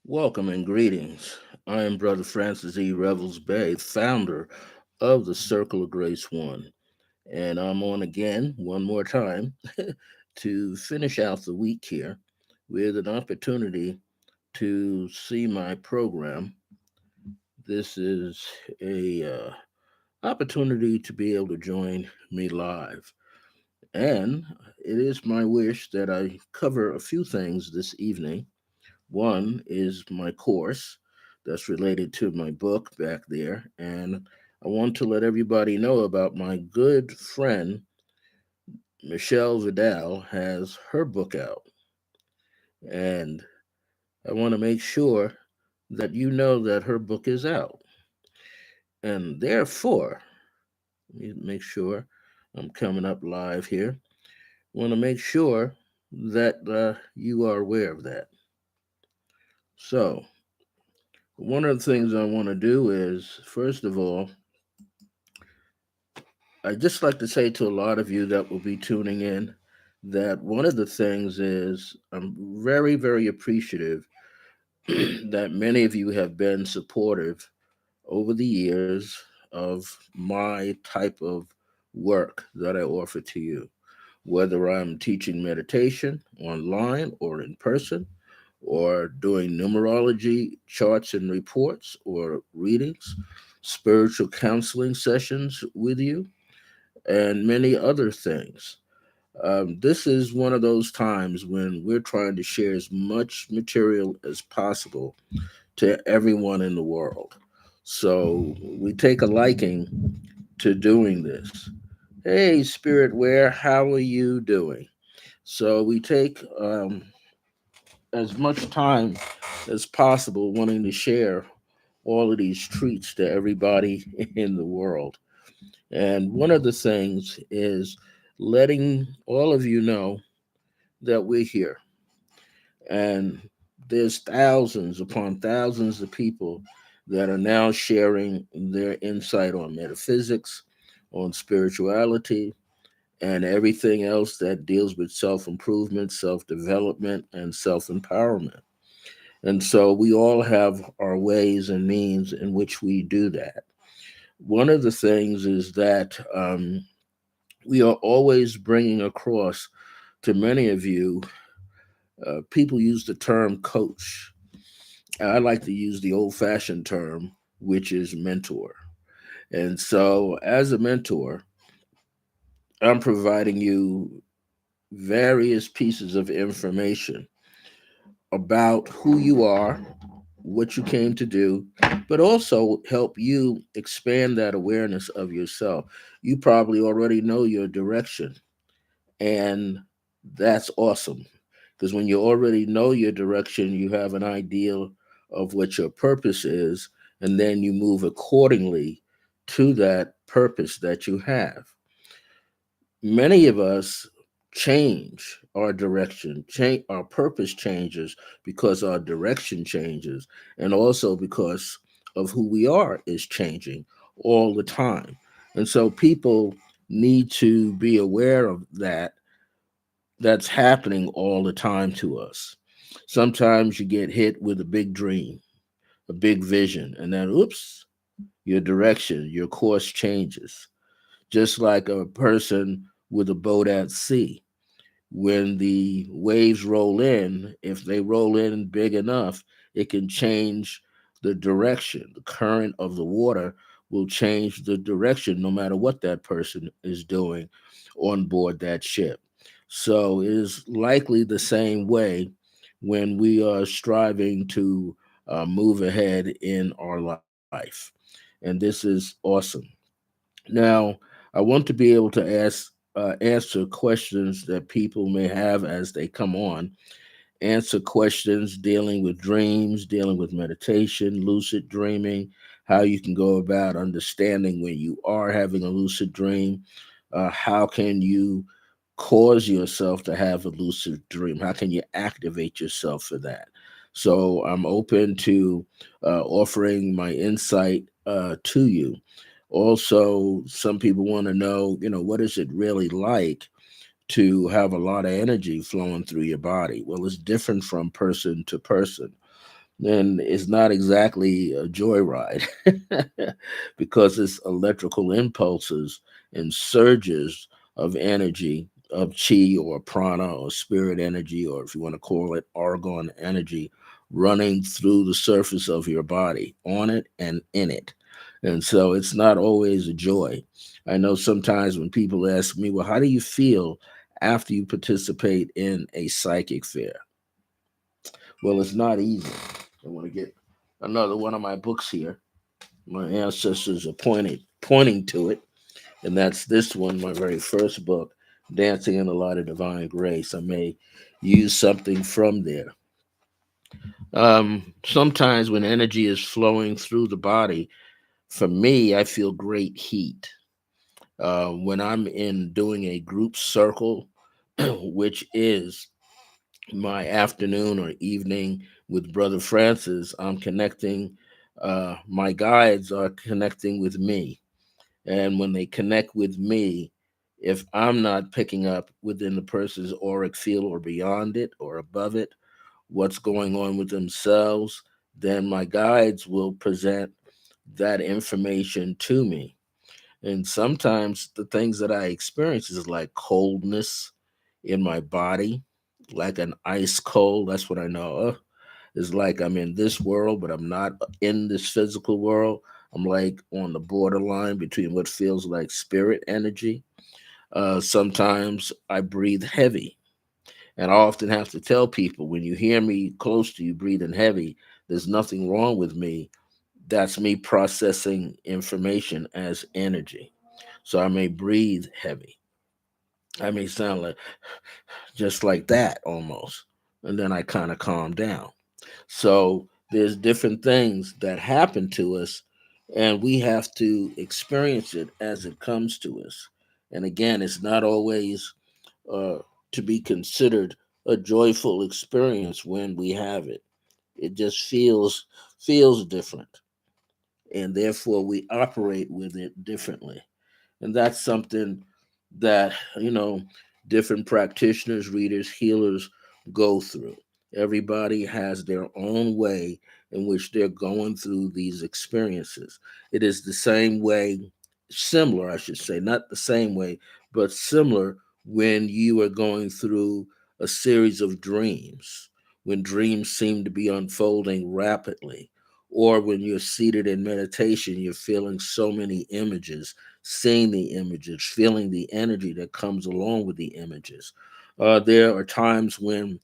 Welcome and greetings. I am Brother Francis E. Revels-Bey, founder of the Circle of Grace One, and I'm on again one more time to finish out the week here with an opportunity to see my program. This is a opportunity to be able to join me live, and it is my wish that I cover a few things this evening. One is my course that's related to my book back there. And I want to let everybody know about my good friend, Michelle Vidal, has her book out. And I want to make sure that you know that her book is out. And therefore, let me make sure I'm coming up live here. Want to make sure that you are aware of that. So, one of the things I want to do is, first of all, I'd just like to say to a lot of you that will be tuning in that one of the things is I'm very, very appreciative that many of you have been supportive over the years of my type of work that I offer to you, whether I'm teaching meditation online or in person, or doing numerology charts and reports, or readings, spiritual counseling sessions with you and many other things. This is one of those times when we're trying to share as much material as possible to everyone in the world. So we take a liking to doing this. Hey, Spirit Ware, how are you doing? So we take as much time as possible wanting to share all of these treats to everybody in the world. And one of the things is letting all of you know that we're here. And there's thousands upon thousands of people that are now sharing their insight on metaphysics, on spirituality, and everything else that deals with self improvement, self development, and self empowerment. And so we all have our ways and means in which we do that. One of the things is that we are always bringing across to many of you, people use the term coach. I like to use the old fashioned term, which is mentor. And so, as a mentor, I'm providing you various pieces of information about who you are, what you came to do, but also help you expand that awareness of yourself. You probably already know your direction, and that's awesome because when you already know your direction, you have an idea of what your purpose is, and then you move accordingly to that purpose that you have. Many of us change our direction, change our purpose changes because our direction changes, and also because of who we are is changing all the time. And so people need to be aware of that. That's happening all the time to us. Sometimes you get hit with a big dream, a big vision, and then oops, your direction, your course changes. Just like a person with a boat at sea. When the waves roll in, if they roll in big enough, it can change the direction. The current of the water will change the direction no matter what that person is doing on board that ship. So it is likely the same way when we are striving to move ahead in our life. And this is awesome. Now, I want to be able to answer questions that people may have as they come on, answer questions dealing with dreams, dealing with meditation, lucid dreaming, how you can go about understanding when you are having a lucid dream, how can you cause yourself to have a lucid dream, how can you activate yourself for that. So I'm open to offering my insight to you. Also, some people want to know, what is it really like to have a lot of energy flowing through your body? Well, it's different from person to person. And it's not exactly a joyride because it's electrical impulses and surges of energy, of chi or prana or spirit energy, or if you want to call it argon energy, running through the surface of your body, on it and in it. And so it's not always a joy. I know sometimes when people ask me, well, how do you feel after you participate in a psychic fair? Well, it's not easy. I want to get another one of my books here. My ancestors are pointing to it, and that's this one, my very first book, Dancing in the Light of Divine Grace. I may use something from there. Sometimes when energy is flowing through the body, for me, I feel great heat. When I'm in doing a group circle, which is my afternoon or evening with Brother Francis, I'm connecting. My guides are connecting with me. And when they connect with me, if I'm not picking up within the person's auric field or beyond it or above it, what's going on with themselves, then my guides will present that information to me. And sometimes the things that I experience is like coldness in my body, like an ice cold. That's what I know. It's like I'm in this world, but I'm not in this physical world. I'm like on the borderline between what feels like spirit energy. Sometimes I breathe heavy. And I often have to tell people when you hear me close to you breathing heavy, there's nothing wrong with me. That's me processing information as energy. So I may breathe heavy. I may sound like just like that almost. And then I kind of calm down. So there's different things that happen to us, and we have to experience it as it comes to us. And again, it's not always uh, to be considered a joyful experience when we have it. It just feels different, and therefore we operate with it differently. And that's something that, different practitioners, readers, healers go through. Everybody has their own way in which they're going through these experiences. It is the same way, similar, I should say, not the same way, but similar when you are going through a series of dreams, when dreams seem to be unfolding rapidly, or when you're seated in meditation, you're feeling so many images, seeing the images, feeling the energy that comes along with the images. There are times when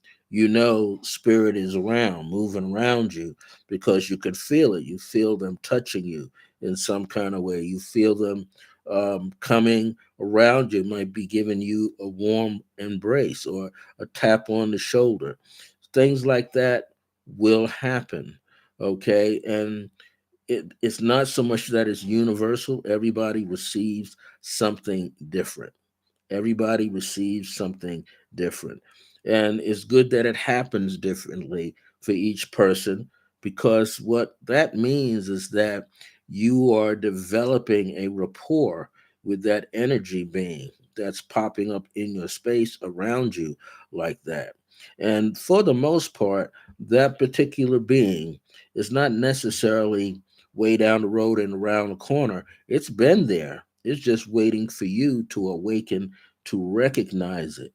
spirit is around, moving around you because you can feel it. You feel them touching you in some kind of way. You feel them coming around you, might be giving you a warm embrace or a tap on the shoulder. Things like that will happen. Okay. And it's not so much that it's universal. Everybody receives something different. Everybody receives something different. And it's good that it happens differently for each person, because what that means is that you are developing a rapport with that energy being that's popping up in your space around you like that. And for the most part, that particular being is not necessarily way down the road and around the corner. It's been there. It's just waiting for you to awaken to recognize it,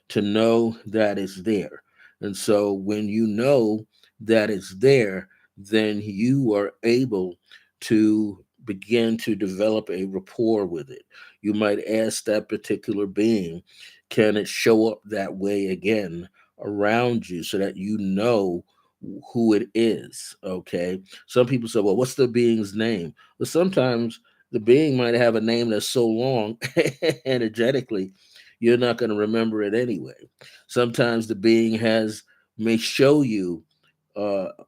to know that it's there. And so when you know that it's there, then you are able to begin to develop a rapport with it. You might ask that particular being, can it show up that way again around you so that you know who it is? Okay. Some people say, well, what's the being's name? Well, sometimes the being might have a name that's so long energetically you're not going to remember it anyway. Sometimes the being may show you,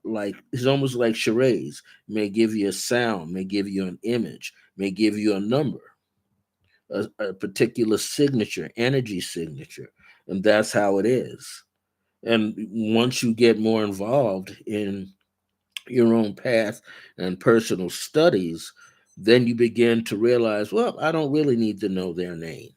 like it's almost like charades, may give you a sound, may give you an image, may give you a number, a particular signature, energy signature. And that's how it is. And once you get more involved in your own path and personal studies, then you begin to realize, well, I don't really need to know their name.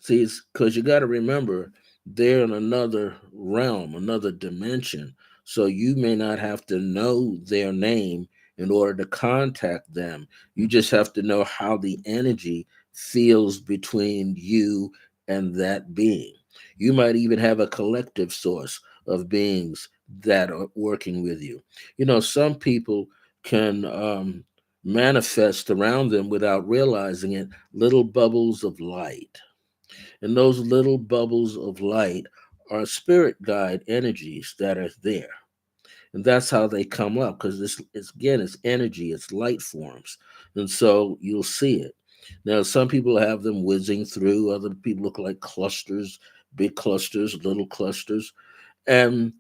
See, it's because you got to remember they're in another realm, another dimension. So you may not have to know their name in order to contact them. You just have to know how the energy feels between you and that being. You might even have a collective source of beings that are working with you. You know, some people can manifest around them without realizing it little bubbles of light. And those little bubbles of light are spirit guide energies that are there. And that's how they come up because this is, again, it's energy, it's light forms. And so you'll see it. Now, some people have them whizzing through, other people look like clusters, big clusters, little clusters. And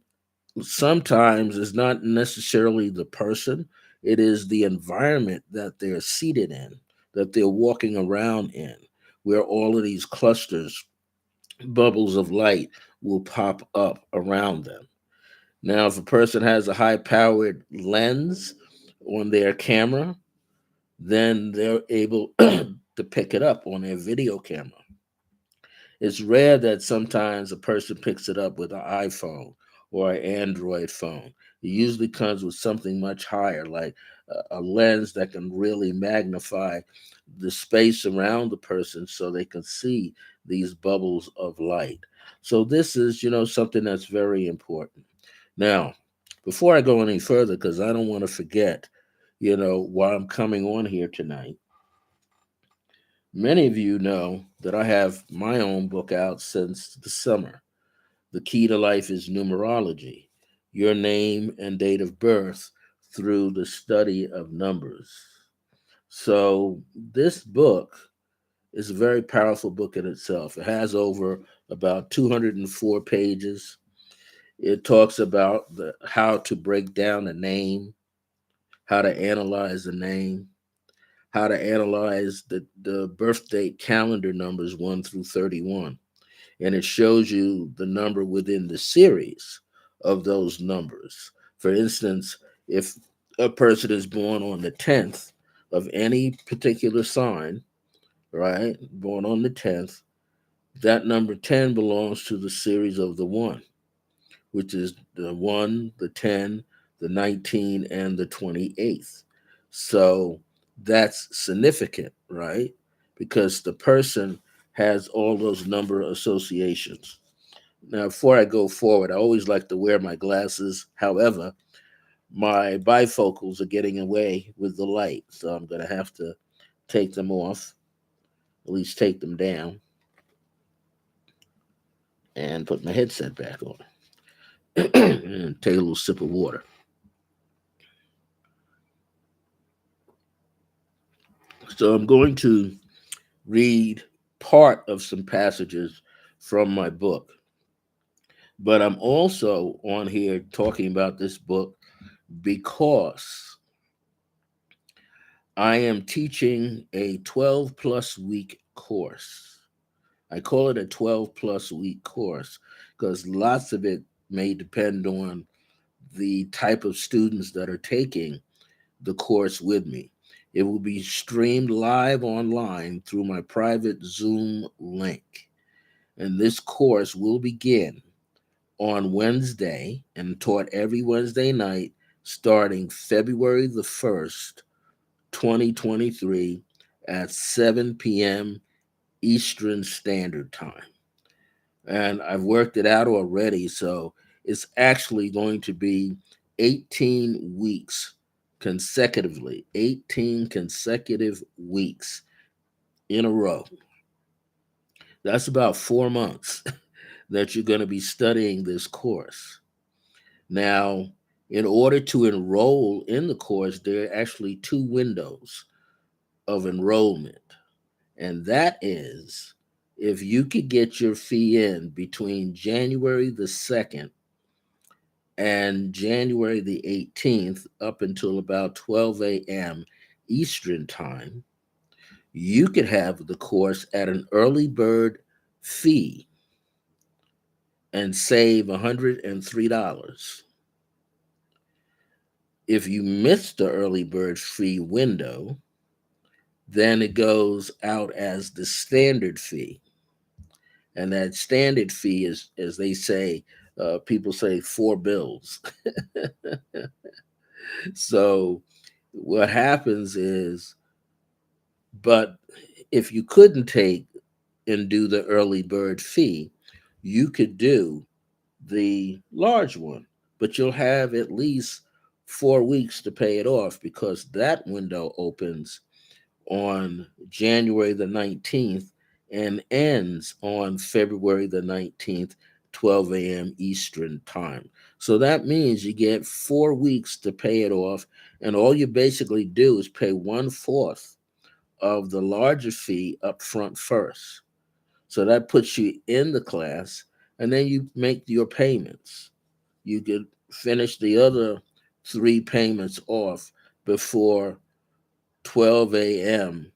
sometimes it's not necessarily the person, it is the environment that they're seated in, that they're walking around in, where all of these clusters, bubbles of light will pop up around them. Now, if a person has a high powered lens on their camera, then they're able to pick it up on their video camera. It's rare that sometimes a person picks it up with an iPhone or an Android phone. It usually comes with something much higher, like a lens that can really magnify the space around the person so they can see these bubbles of light. So this is, something that's very important. Now, before I go any further, because I don't want to forget, why I'm coming on here tonight, many of you know that I have my own book out since the summer. The Key to Life is Numerology, Your Name and Date of Birth Through the Study of Numbers. So, this book is a very powerful book in itself. It has over about 204 pages. It talks about how to break down a name, how to analyze a name, how to analyze the birth date calendar numbers 1 through 31. And it shows you the number within the series of those numbers. For instance, if a person is born on the 10th of any particular sign, right, born on the 10th, that number 10 belongs to the series of the 1, which is the 1, the 10, the 19, and the 28th. So that's significant, right? Because the person has all those number associations. Now, before I go forward, I always like to wear my glasses. However, my bifocals are getting away with the light, so I'm going to have to take them off, at least take them down, and put my headset back on. And take a little sip of water. So I'm going to read part of some passages from my book, but I'm also on here talking about this book because I am teaching a 12 plus week course. I call it a 12 plus week course because lots of it may depend on the type of students that are taking the course with me. It will be streamed live online through my private Zoom link. And this course will begin on Wednesday and taught every Wednesday night starting February the 1st, 2023 at 7 p.m. Eastern Standard Time. And I've worked it out already, so it's actually going to be 18 weeks consecutively, 18 consecutive weeks in a row. That's about 4 months that you're going to be studying this course. Now, in order to enroll in the course, there are actually two windows of enrollment. And that is if you could get your fee in between January the 2nd and January the 18th up until about 12 a.m. Eastern Time, you could have the course at an early bird fee and save $103. If you miss the early bird fee window, then it goes out as the standard fee. And that standard fee is, as they say, people say, four bills. So what happens is, but if you couldn't take and do the early bird fee, you could do the large one, but you'll have at least 4 weeks to pay it off because that window opens on January the 19th and ends on February the 19th, 12 a.m. Eastern Time. So that means you get 4 weeks to pay it off, and all you basically do is pay one fourth of the larger fee up front first. So that puts you in the class, and then you make your payments. You could finish the other three payments off before 12 a.m.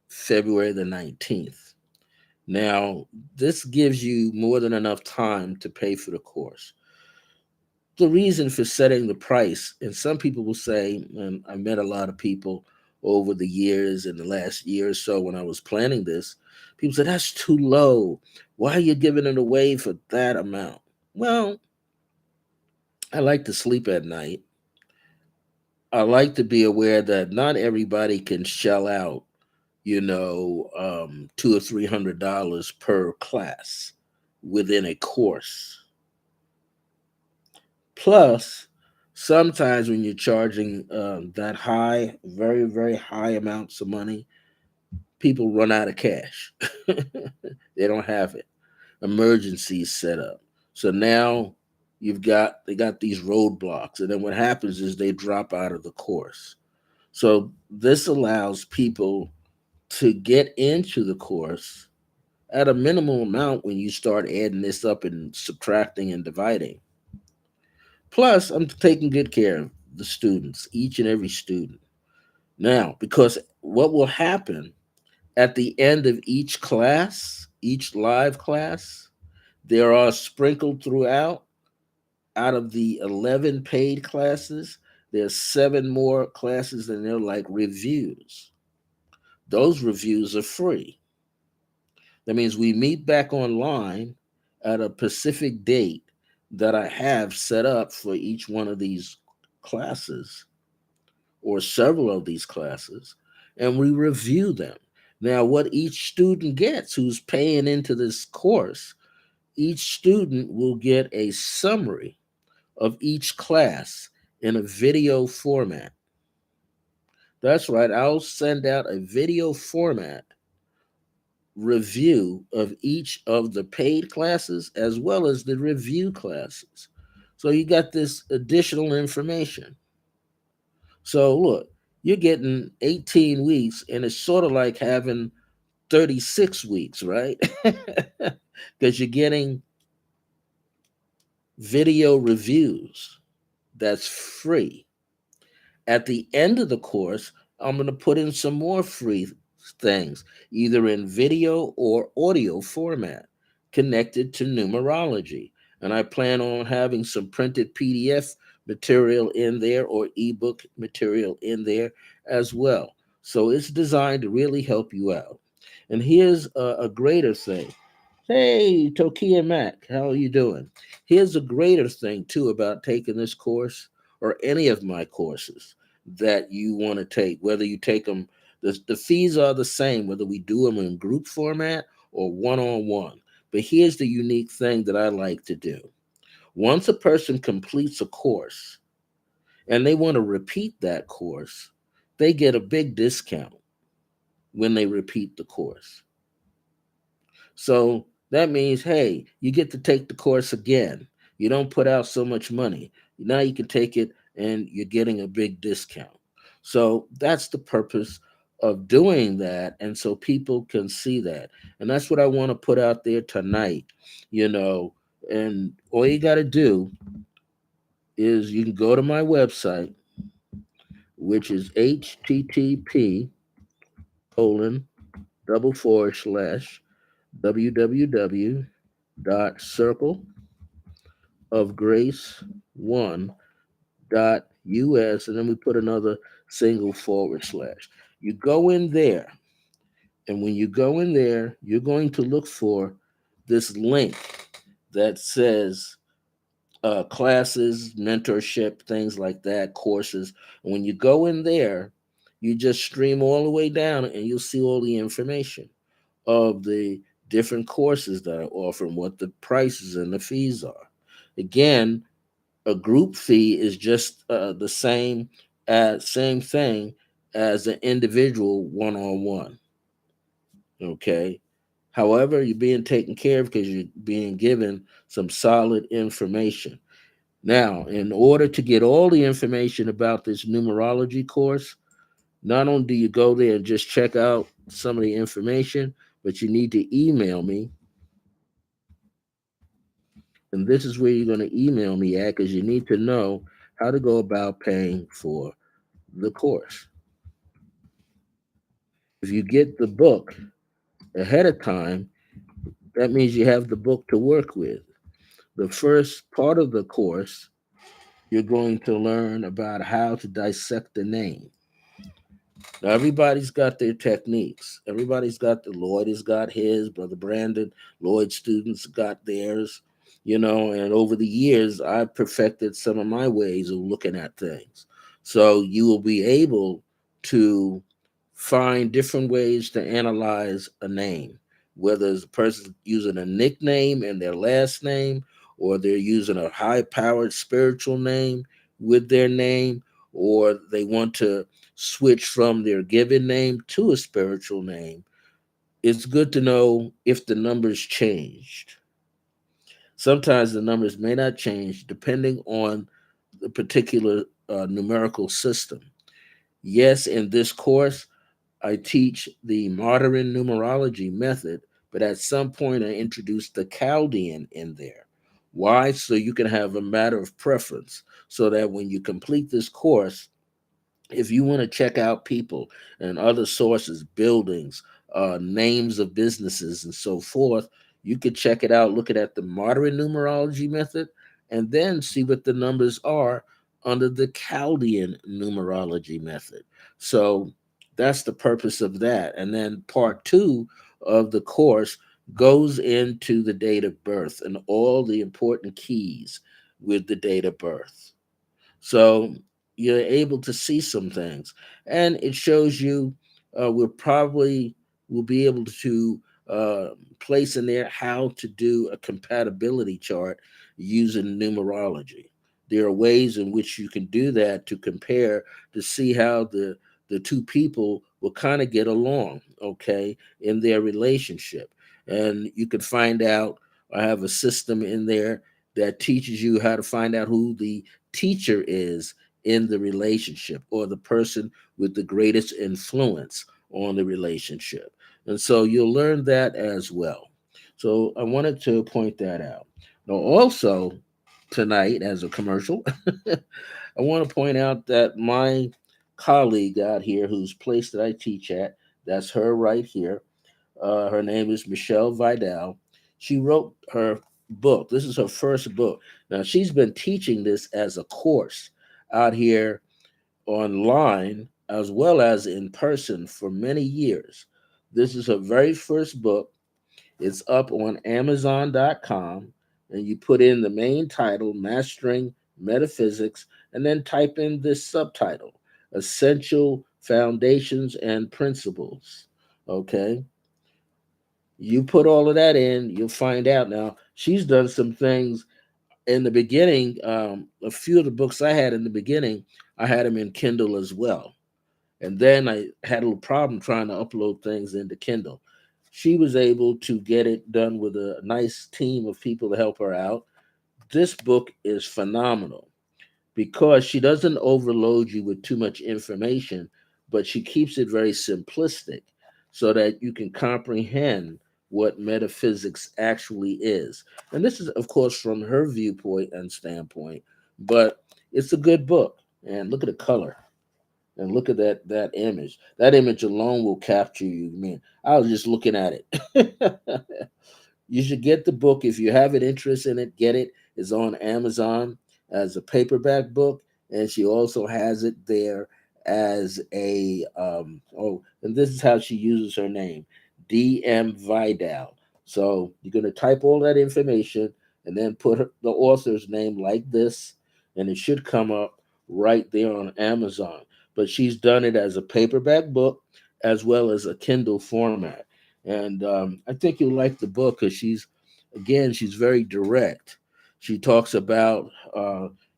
February the 19th. Now, this gives you more than enough time to pay for the course. The reason for setting the price, and some people will say, and I met a lot of people over the years, in the last year or so when I was planning this, people said, that's too low. Why are you giving it away for that amount? Well, I like to sleep at night. I like to be aware that not everybody can shell out, two or $300 per class within a course. Plus, sometimes when you're charging that high, very, very high amounts of money, people run out of cash. They don't have it. Emergencies set up. So now they got these roadblocks. And then what happens is they drop out of the course. So this allows people to get into the course at a minimal amount when you start adding this up and subtracting and dividing. Plus, I'm taking good care of the students, each and every student. Now, because what will happen at the end of each class, each live class, there are sprinkled throughout, out of the 11 paid classes, there's seven more classes and they're like reviews. Those reviews are free. That means we meet back online at a specific date that I have set up for each one of these classes or several of these classes, and we review them. Now, what each student gets who's paying into this course, each student will get a summary of each class in a video format. That's right, I'll send out a video format review of each of the paid classes as well as the review classes. So you got this additional information. So look, you're getting 18 weeks, and it's sort of like having 36 weeks, right? Because you're getting video reviews that's free. At the end of the course, I'm going to put in some more free things, either in video or audio format, connected to numerology. And I plan on having some printed PDF material in there or ebook material in there as well. So it's designed to really help you out. And here's a greater thing. Hey, Tokia Mac, how are you doing? Here's a greater thing, too, about taking this course or any of my courses that you want to take, whether you take them, the fees are the same, whether we do them in group format or one on one. But here's the unique thing that I like to do. Once a person completes a course and they want to repeat that course, they get a big discount when they repeat the course. So that means, hey, you get to take the course again. You don't put out so much money. Now you can take it and you're getting a big discount. So that's the purpose of doing that. And so people can see that. And that's what I want to put out there tonight, you know. And all you got to do is you can go to my website, which is http colon double forward slash www dot circle of grace one dot us, and then we put another single forward slash. You go in there, and when you go in there, you're going to look for this link that says classes, mentorship, things like that, courses. And when you go in there, you just stream all the way down and you'll see all the information of the different courses that are offered, what the prices and the fees are. Again, a group fee is just the same thing as an individual one-on-one. Okay. However, you're being taken care of because you're being given some solid information. Now, in order to get all the information about this numerology course, not only do you go there and just check out some of the information, but you need to email me. And this is where you're going to email me at because you need to know how to go about paying for the course. If you get the book ahead of time, that means you have the book to work with. The first part of the course, you're going to learn about how to dissect the name. Now everybody's got their techniques. Everybody's got Lloyd has got his, Brother Brandon, Lloyd students got theirs, and over the years I've perfected some of my ways of looking at things. So you will be able to find different ways to analyze a name, whether it's a person using a nickname and their last name, or they're using a high powered spiritual name with their name, or they want to switch from their given name to a spiritual name. It's good to know if the numbers changed. Sometimes the numbers may not change depending on the particular numerical system. Yes, in this course, I teach the modern numerology method, but at some point I introduce the Chaldean in there. Why? So you can have a matter of preference, so that when you complete this course, if you want to check out people and other sources, buildings, names of businesses, and so forth, you could check it out, look at the modern numerology method, and then see what the numbers are under the Chaldean numerology method. So that's the purpose of that. And then part two of the course goes into the date of birth and all the important keys with the date of birth. So you're able to see some things, and it shows you. We'll be able to place in there how to do a compatibility chart using numerology. There are ways in which you can do that to compare to see how the two people will kind of get along, okay, in their relationship, and you can find out. I have a system in there that teaches you how to find out who the teacher is in the relationship, or the person with the greatest influence on the relationship. And so you'll learn that as well. So I wanted to point that out. Now, also, tonight, as a commercial, I want to point out that my colleague out here, whose place that I teach at, that's her right here. Her name is Michelle Vidal. She wrote her book. This is her first book. Now, she's been teaching this as a course out here online as well as in person for many years. This is her very first book. It's up on Amazon.com, and you put in the main title, Mastering Metaphysics, and then type in this subtitle, Essential Foundations and Principles. Okay, you put all of that in, you'll find out. Now she's done some things in the beginning. A few of the books I had in the beginning, I had them in Kindle as well, and then I had a little problem trying to upload things into Kindle. She was able to get it done with a nice team of people to help her out. This book is phenomenal because she doesn't overload you with too much information, but she keeps it very simplistic so that you can comprehend what metaphysics actually is. And this is, of course, from her viewpoint and standpoint, but it's a good book. And look at the color. And look at that image. That image alone will capture you. Man, I was just looking at it. You should get the book if you have an interest in it. Get it. It's on Amazon as a paperback book, and she also has it there as a and this is how she uses her name, DM Vidal. So you're going to type all that information and then put the author's name like this, and it should come up right there on Amazon. But she's done it as a paperback book as well as a Kindle format. And I think you'll like the book because she's very direct. She talks about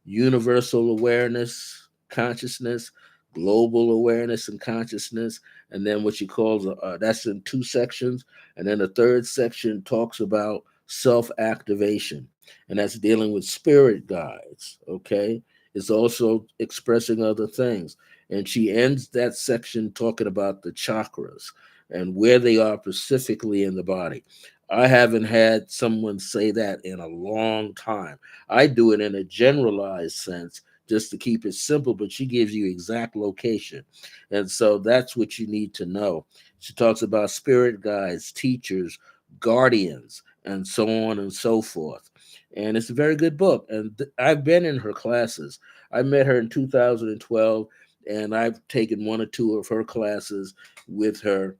universal awareness, consciousness, global awareness and consciousness, and then what she calls that's in two sections. And then the third section talks about self activation, and that's dealing with spirit guides. Okay, it's also expressing other things. And she ends that section talking about the chakras and where they are specifically in the body. I haven't had someone say that in a long time. I do it in a generalized sense just to keep it simple, but she gives you exact location. And so that's what you need to know. She talks about spirit guides, teachers, guardians, and so on and so forth. And it's a very good book. And I've been in her classes. I met her in 2012, and I've taken one or two of her classes with her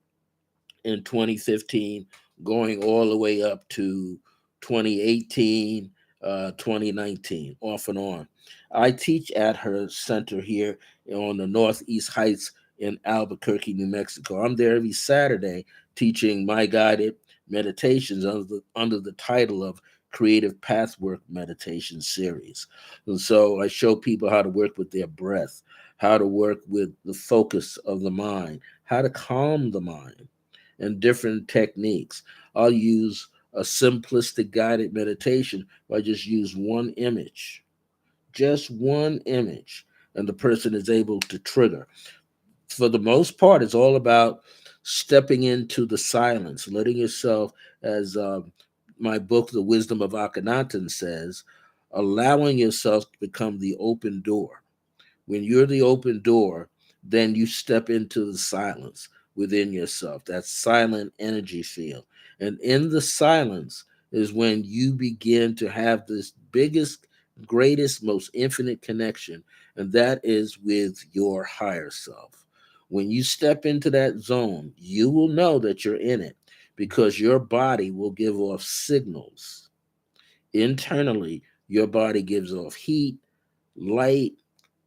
in 2015, going all the way up to 2018, 2019, off and on. I teach at her center here on the Northeast Heights in Albuquerque, New Mexico. I'm there every Saturday teaching my guided meditations under the title of Creative Pathwork Meditation Series. And so I show people how to work with their breath, how to work with the focus of the mind, how to calm the mind and different techniques. I'll use a simplistic guided meditation where I just use one image, just one image, and the person is able to trigger. For the most part, it's all about stepping into the silence, letting yourself, as my book, The Wisdom of Akhenaten says, allowing yourself to become the open door. When you're the open door, then you step into the silence within yourself, that silent energy field. And in the silence is when you begin to have this biggest, greatest, most infinite connection, and that is with your higher self. When you step into that zone, you will know that you're in it because your body will give off signals. Internally, your body gives off heat, light,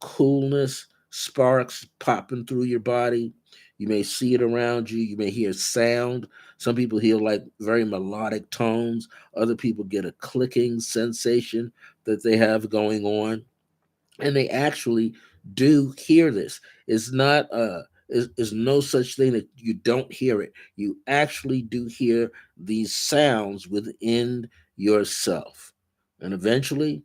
coolness, sparks popping through your body. You may see it around you. You may hear sound. Some people hear like very melodic tones. Other people get a clicking sensation that they have going on. And they actually do hear this. It's not is no such thing that you don't hear it. You actually do hear these sounds within yourself. And eventually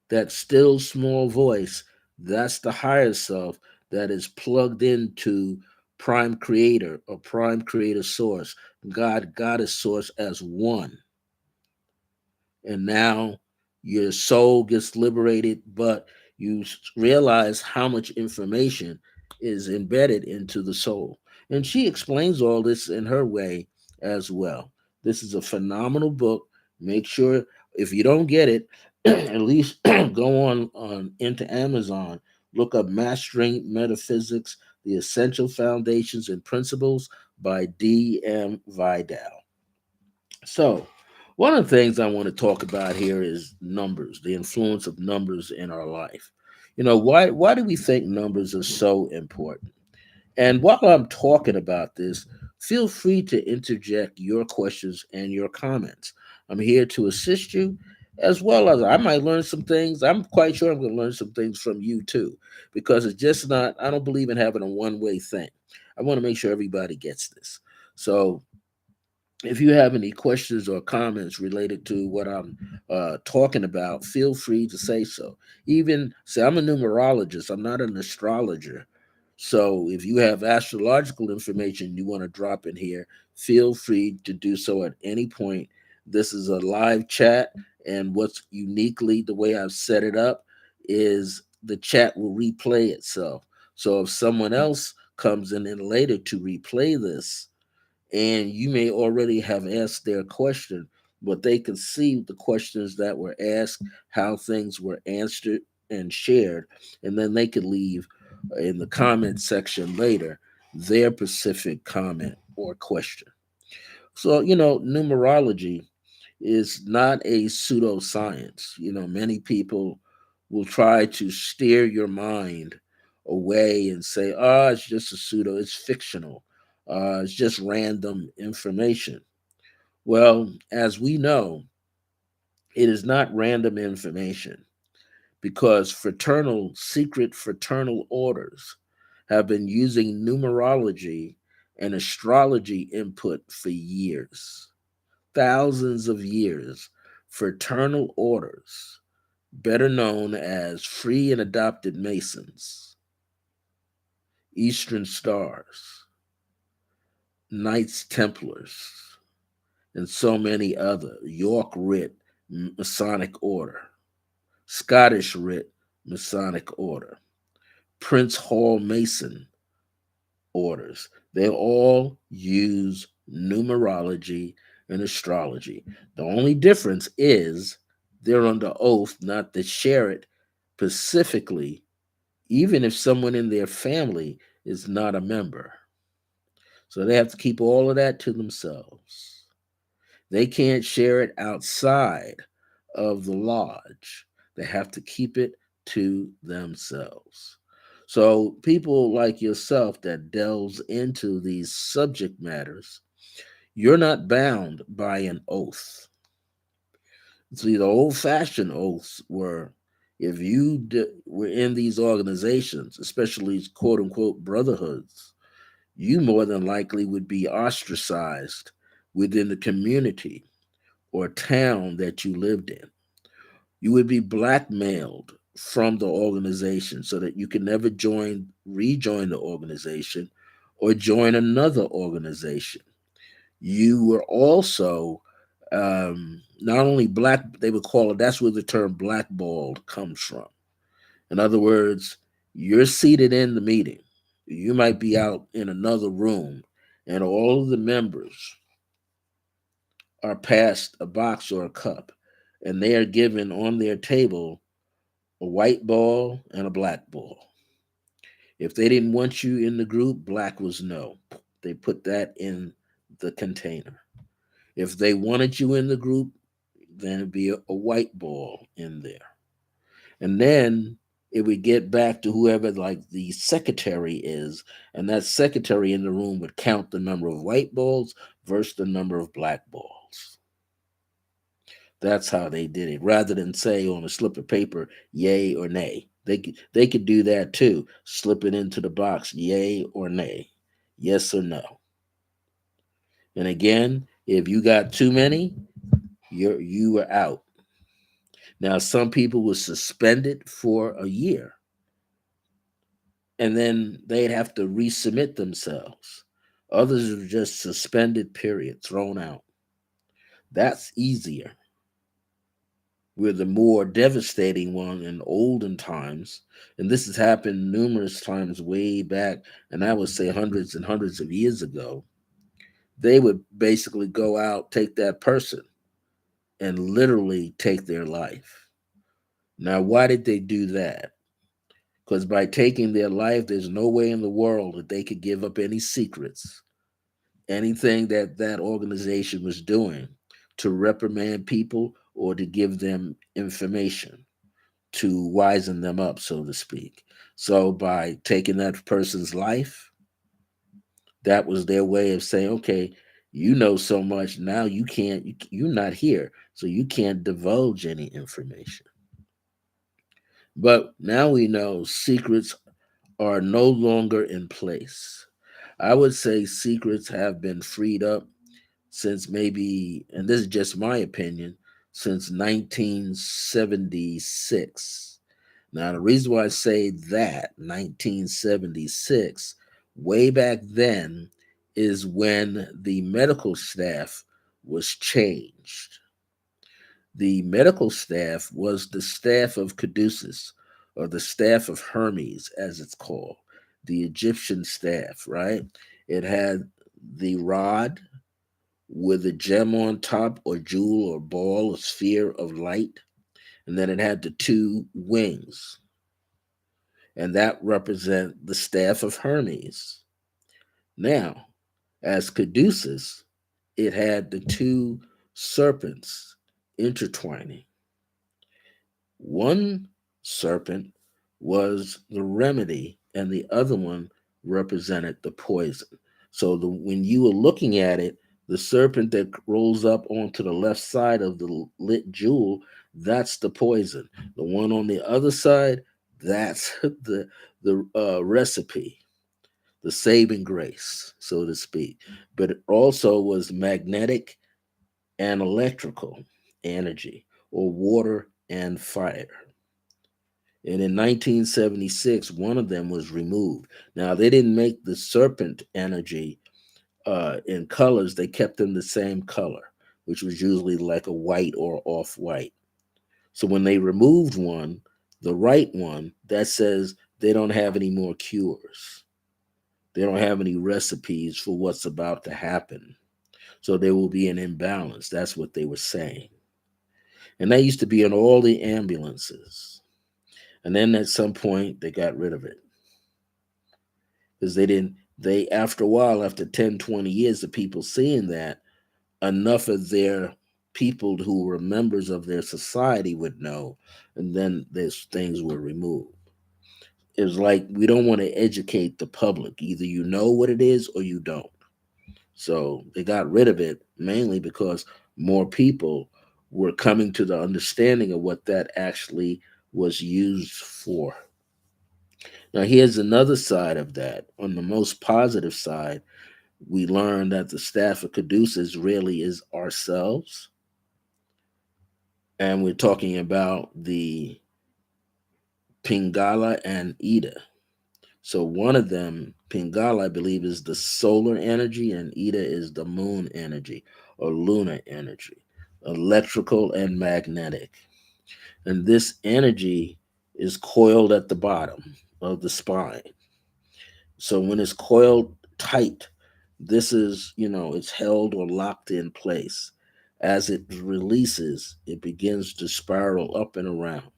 that still small voice, that's the higher self that is plugged into prime creator or prime creator source, God, goddess source as one. And now your soul gets liberated, but you realize how much information is embedded into the soul. And she explains all this in her way as well. This is a phenomenal book. Make sure if you don't get it, at least go on into Amazon, look up Mastering Metaphysics, The Essential Foundations and Principles by D.M. Vidal. So, one of the things I want to talk about here is numbers, the influence of numbers in our life. Why do we think numbers are so important? And while I'm talking about this, feel free to interject your questions and your comments. I'm here to assist you, as well as I might learn some things. I'm quite sure I'm going to learn some things from you too, because it's just not, I don't believe in having a one way thing. I want to make sure everybody gets this. So, if you have any questions or comments related to what I'm talking about, feel free to say so. Even say I'm a numerologist, I'm not an astrologer. So if you have astrological information you want to drop in here, feel free to do so at any point. This is a live chat, and what's uniquely the way I've set it up is the chat will replay itself. So if someone else comes in later to replay this, and you may already have asked their question, but they can see the questions that were asked, how things were answered and shared, and then they could leave in the comment section later their specific comment or question. So, numerology is not a pseudoscience. Many people will try to steer your mind away and say, oh, it's just a pseudo, it's fictional, it's just random information. Well, as we know, it is not random information because secret fraternal orders have been using numerology and astrology input for years, thousands of years. Fraternal orders, better known as free and adopted Masons, Eastern Stars, Knights Templars, and so many other, York Rite Masonic Order, Scottish Rite Masonic Order, Prince Hall Mason orders. They all use numerology and astrology. The only difference is they're under oath not to share it specifically, even if someone in their family is not a member. So they have to keep all of that to themselves. They can't share it outside of the lodge. They have to keep it to themselves. So people like yourself that delves into these subject matters, you're not bound by an oath. See, the old-fashioned oaths were if were in these organizations, especially quote unquote brotherhoods, you more than likely would be ostracized within the community or town that you lived in. You would be blackmailed from the organization so that you can never rejoin the organization or join another organization. You were also not only they would call it, that's where the term blackballed comes from. In other words, you're seated in the meeting. You might be out in another room, and all of the members are passed a box or a cup, and they are given on their table a white ball and a black ball. If they didn't want you in the group, black was no. They put that in the container. If they wanted you in the group, then it'd be a white ball in there. And then it would get back to whoever like the secretary is, and that secretary in the room would count the number of white balls versus the number of black balls. That's how they did it. Rather than say on a slip of paper, yay or nay. They could do that too. Slip it into the box, yay or nay. Yes or no. And again, if you got too many, you were out. Now some people were suspended for a year and then they'd have to resubmit themselves. Others are just suspended, period, thrown out. That's easier. We're the more devastating one in olden times, and this has happened numerous times way back, and I would say hundreds and hundreds of years ago. They would basically go out, take that person, and literally take their life. Now, why did they do that? Because by taking their life, there's no way in the world that they could give up any secrets, anything that that organization was doing to reprimand people or to give them information to wisen them up, so to speak. So by taking that person's life, that was their way of saying, okay, you know so much now you can't, you're not here, so you can't divulge any information. But now we know secrets are no longer in place. I would say secrets have been freed up since maybe, and this is just my opinion, since 1976. Now, the reason why I say that, 1976, way back then, is when the medical staff was changed. The medical staff was the staff of Caduceus, or the staff of Hermes, as it's called, the Egyptian staff, right? It had the rod with a gem on top, or jewel, or ball, or sphere of light, and then it had the two wings, and that represent the staff of Hermes. Now, as Caduceus, it had the two serpents intertwining. One serpent was the remedy, and the other one represented the poison. So when you were looking at it, the serpent that rolls up onto the left side of the lit jewel, that's the poison. The one on the other side, that's the recipe, the saving grace, so to speak. But it also was magnetic and electrical energy, or water and fire. And in 1976, one of them was removed. Now, they didn't make the serpent energy in colors, they kept them the same color, which was usually like a white or off white. So when they removed one, the right one, that says they don't have any more cures. They don't have any recipes for what's about to happen. So there will be an imbalance. That's what they were saying. And that used to be in all the ambulances. And then at some point, they got rid of it because they didn't, they, after a while, after 10, 20 years, the people seeing that, enough of their people who were members of their society would know, and then these things were removed. It was like we don't want to educate the public. Either you know what it is or you don't. So they got rid of it mainly because more people were coming to the understanding of what that actually was used for. Now, here's another side of that. On the most positive side, we learned that the staff of Caduceus really is ourselves. And we're talking about the Pingala and Ida. So one of them, Pingala, I believe, is the solar energy, and Ida is the moon energy or lunar energy, electrical and magnetic. And this energy is coiled at the bottom of the spine. So when it's coiled tight, this is, it's held or locked in place. As it releases, it begins to spiral up and around.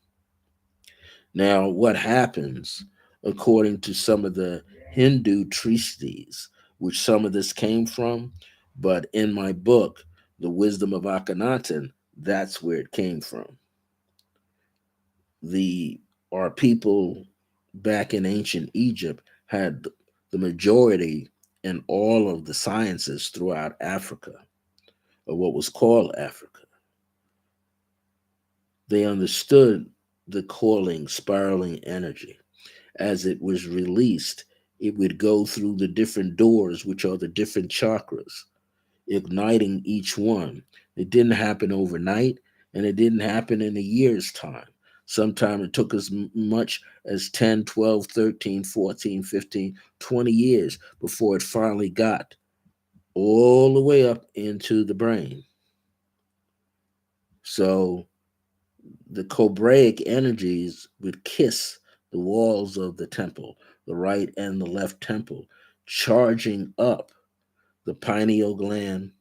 Now, what happens, according to some of the Hindu treatises, which some of this came from, but in my book, The Wisdom of Akhenaten, that's where it came from. The Our people back in ancient Egypt had the majority in all of the sciences throughout Africa, or what was called Africa. They understood the coiling, spiraling energy. As it was released, it would go through the different doors, which are the different chakras, igniting each one. It didn't happen overnight, and it didn't happen in a year's time. Sometimes it took as much as 10, 12, 13, 14, 15, 20 years before it finally got all the way up into the brain. So the Cobraic energies would kiss the walls of the temple, the right and the left temple, charging up the pineal gland,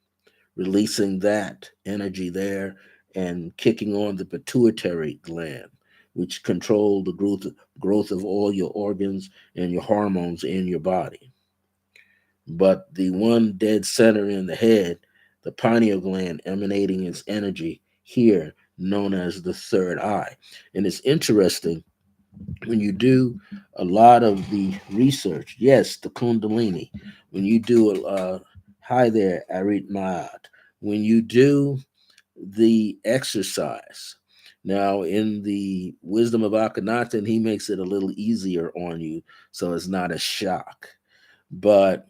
releasing that energy there, and kicking on the pituitary gland, which control the growth of all your organs and your hormones in your body. But the one dead center in the head, the pineal gland emanating its energy here, known as the third eye. And it's interesting when you do a lot of the research, yes, the Kundalini, when you do, hi there, Arit Maat, when you do the exercise. Now, in the Wisdom of Akhenaten, he makes it a little easier on you, so it's not a shock. But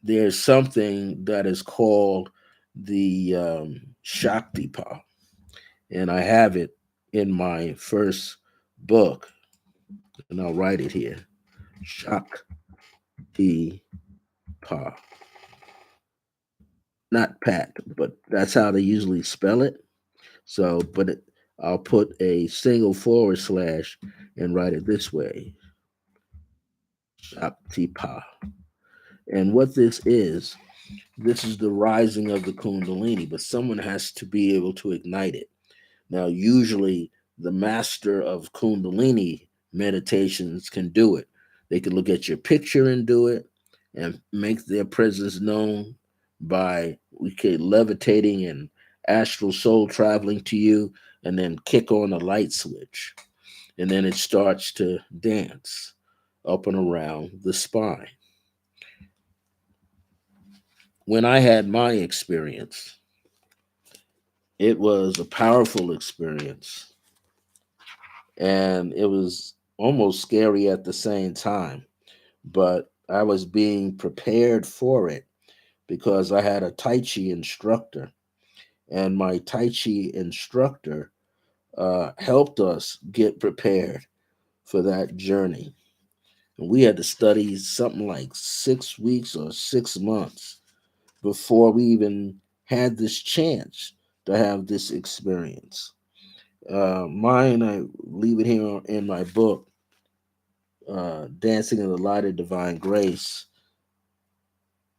there's something that is called the Shaktipa, and I have it in my first book, and I'll write it here. Shaktipa, not Pat, but that's how they usually spell it. So, I'll put a single forward slash and write it this way: Shaktipa. And what this is the rising of the Kundalini, but someone has to be able to ignite it. Now, usually the master of Kundalini meditations can do it. They can look at your picture and do it and make their presence known. by we levitating and astral soul traveling to you, and then kick on a light switch, and then it starts to dance up and around the spine. When I had my experience, it was a powerful experience, and it was almost scary at the same time, but I was being prepared for it because I had a Tai Chi instructor, and my Tai Chi instructor helped us get prepared for that journey. And we had to study something like 6 weeks or 6 months before we even had this chance to have this experience. Mine, I leave it here in my book, Dancing in the Light of Divine Grace,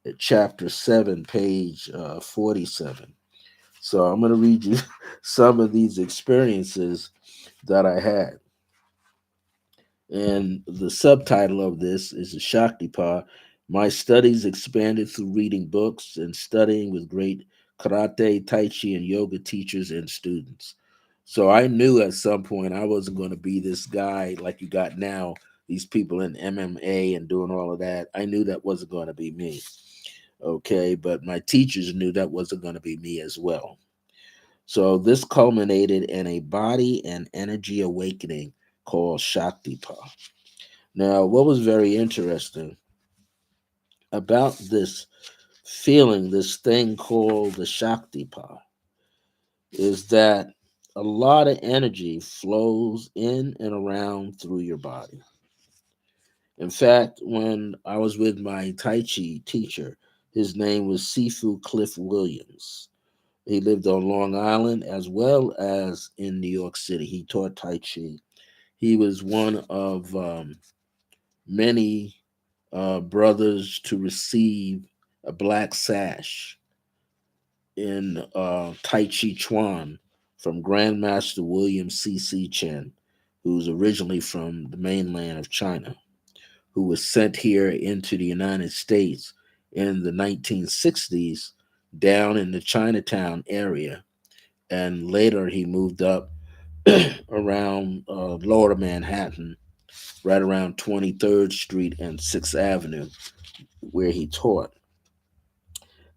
at chapter 7, page 47. So I'm going to read you some of these experiences that I had. And the subtitle of this is the Shaktipa. My studies expanded through reading books and studying with great karate, tai chi, and yoga teachers and students. So I knew at some point I wasn't going to be this guy like you got now, these people in MMA and doing all of that. I knew that wasn't going to be me. Okay. But my teachers knew that wasn't going to be me as well. So this culminated in a body and energy awakening called Shaktipa. Now, what was very interesting about this feeling, this thing called the Shaktipa, is that a lot of energy flows in and around through your body. In fact, when I was with my Tai Chi teacher, his name was Sifu Cliff Williams. He lived on Long Island as well as in New York City. He taught Tai Chi. He was one of many brothers to receive a black sash in Tai Chi Chuan from Grandmaster William C. Chen, who's originally from the mainland of China, who was sent here into the United States in the 1960s down in the Chinatown area. And later he moved up around lower Manhattan, right around 23rd Street and 6th Avenue, where he taught.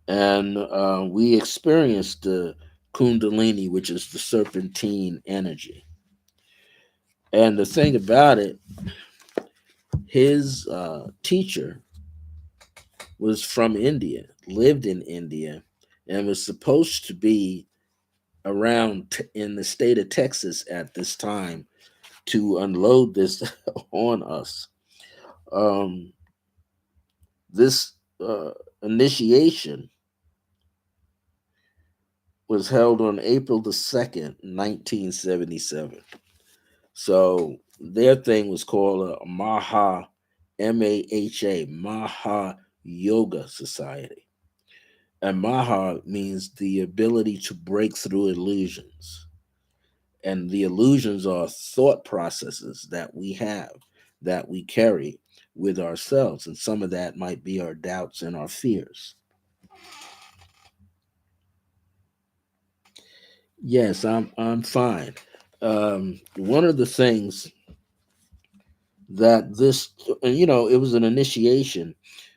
And we experienced the Kundalini, which is the serpentine energy. And the thing about it, his teacher was from India, lived in India, and was supposed to be around in the state of Texas at this time to unload this on us. Um, this initiation was held on April the 2nd, 1977. So their thing was called a Maha Yoga Society. And Maha means the ability to break through illusions. And the illusions are thought processes that we have, that we carry with ourselves. And some of that might be our doubts and our fears. Yes, I'm fine. One of the things that this, and it was an initiation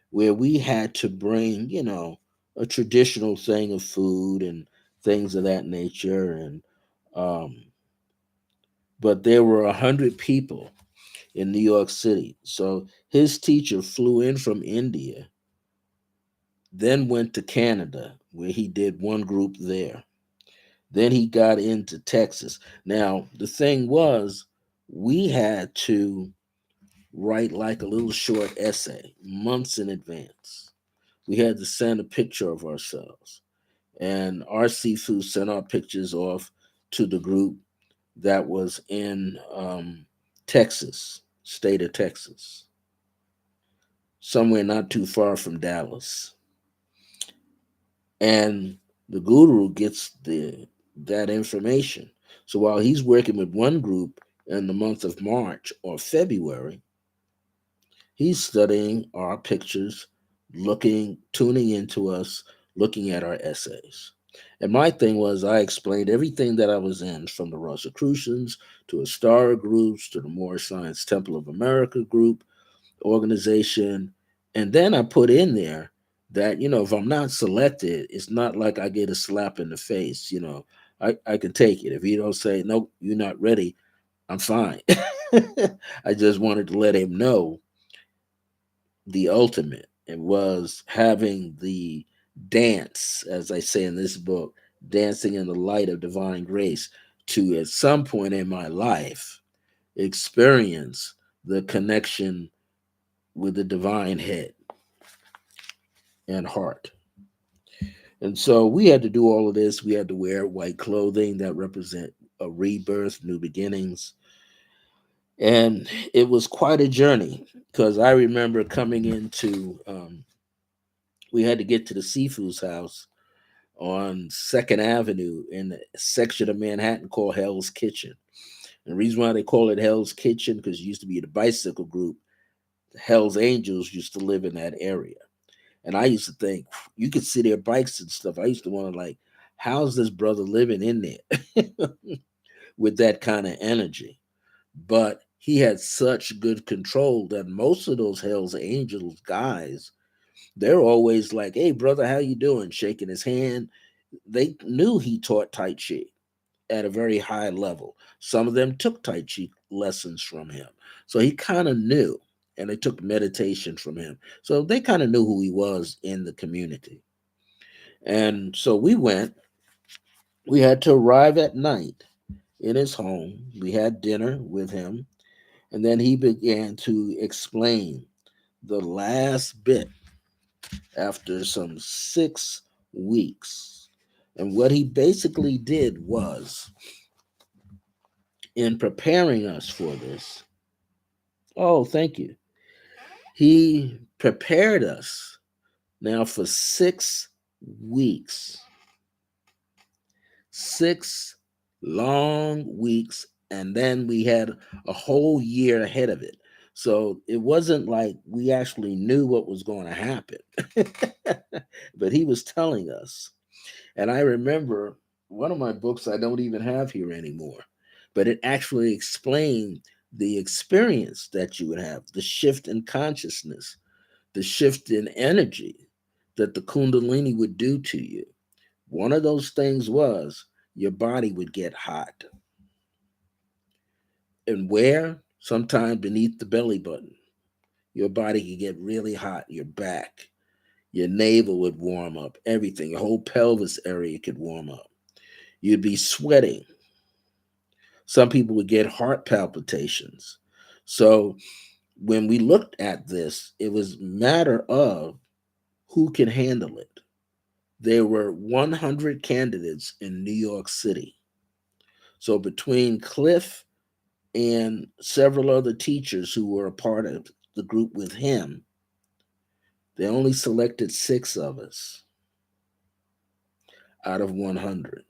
where we had to bring, a traditional thing of food and things of that nature, and um, but there were 100 people in New York City. So his teacher flew in from India, then went to Canada, where he did one group there. Then he got into Texas. Now the thing was, we had to write like a little short essay months in advance. We had to send a picture of ourselves. And our seafood sent our pictures off to the group that was in Texas, state of Texas, somewhere not too far from Dallas. And the guru gets that information. So while he's working with one group in the month of March or February, he's studying our pictures, looking, tuning into us, looking at our essays. And my thing was, I explained everything that I was in, from the Rosicrucians to Astara groups to the Moorish Science Temple of America group organization. And then I put in there that, if I'm not selected, it's not like I get a slap in the face. I can take it. If you don't say, no, you're not ready, I'm fine. I just wanted to let him know the ultimate. It was having the dance, as I say in this book, dancing in the light of divine grace, to at some point in my life experience the connection with the divine head and heart. And so we had to do all of this. We had to wear white clothing that represent a rebirth, new beginnings. And it was quite a journey, because I remember coming into, we had to get to the Seafood's house on Second Avenue in a section of Manhattan called Hell's Kitchen. And the reason why they call it Hell's Kitchen, because it used to be the bicycle group. The Hell's Angels used to live in that area. And I used to think, you could see their bikes and stuff. I used to wonder, like, how's this brother living in there with that kind of energy? But he had such good control that most of those Hell's Angels guys, they're always like, "Hey, brother, how you doing?" Shaking his hand. They knew he taught Tai Chi at a very high level. Some of them took Tai Chi lessons from him. So he kind of knew, and they took meditation from him. So they kind of knew who he was in the community. And so we had to arrive at night in his home. We had dinner with him, and then he began to explain the last bit after some 6 weeks. And what he basically did was, in preparing us for this, oh, thank you. He prepared us now for 6 weeks, 6 long weeks, and then we had a whole year ahead of it. So it wasn't like we actually knew what was going to happen, but he was telling us. And I remember one of my books I don't even have here anymore, but it actually explained the experience that you would have, the shift in consciousness, the shift in energy that the Kundalini would do to you. One of those things was your body would get hot. And where? Sometime beneath the belly button. Your body could get really hot, your back, your navel would warm up, everything, your whole pelvis area could warm up. You'd be sweating. Some people would get heart palpitations. So when we looked at this, it was a matter of who can handle it. There were 100 candidates in New York City. So between Cliff and several other teachers who were a part of the group with him, they only selected 6 of us out of 100.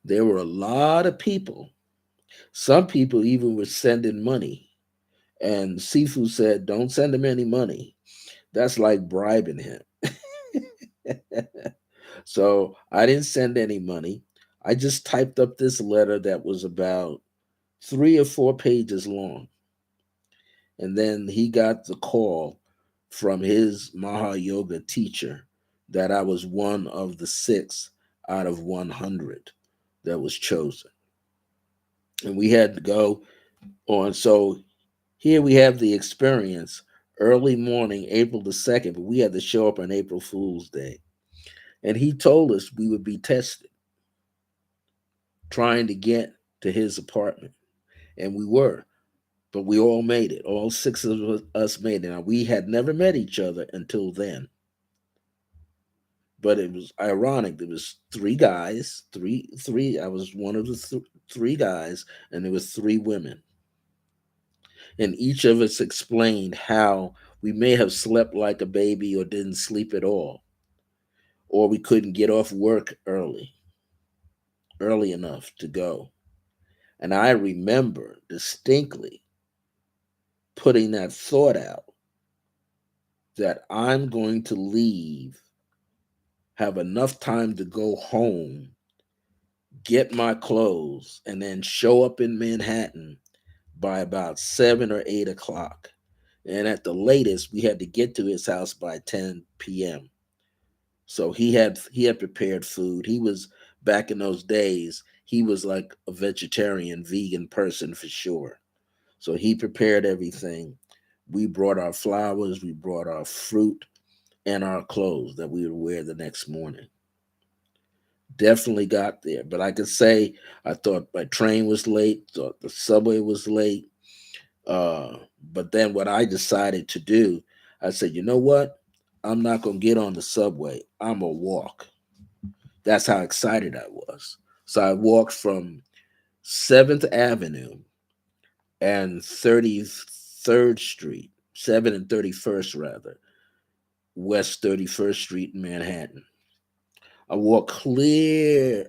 There were a lot of people. Some people even were sending money. And Sifu said, don't send him any money. That's like bribing him. So I didn't send any money. I just typed up this letter that was about 3 or 4 pages long. And then he got the call from his Maha Yoga teacher that I was one of the 6 out of 100 that was chosen. And we had to go on. So here we have the experience early morning, April the 2nd, but we had to show up on April Fool's Day. And he told us we would be tested trying to get to his apartment. And we were, but we all made it. All 6 of us made it. Now, we had never met each other until then. But it was ironic. There was 3 guys, three. I was one of the 3 guys, and there was 3 women. And each of us explained how we may have slept like a baby or didn't sleep at all, or we couldn't get off work early enough to go. And I remember distinctly putting that thought out that I'm going to leave, have enough time to go home, get my clothes, and then show up in Manhattan by about 7 or 8 o'clock. And at the latest, we had to get to his house by 10 p.m. So he had prepared food. He was back in those days. He was like a vegetarian, vegan person for sure. So he prepared everything. We brought our flowers, we brought our fruit, and our clothes that we would wear the next morning. Definitely got there. But I could say I thought my train was late, thought the subway was late. Uh, but then what I decided to do, I said, you know what? I'm not going to get on the subway. I'm going to walk. That's how excited I was. So I walked from 7th Avenue and 33rd Street, 7th and 31st rather, West 31st Street in Manhattan. I walked clear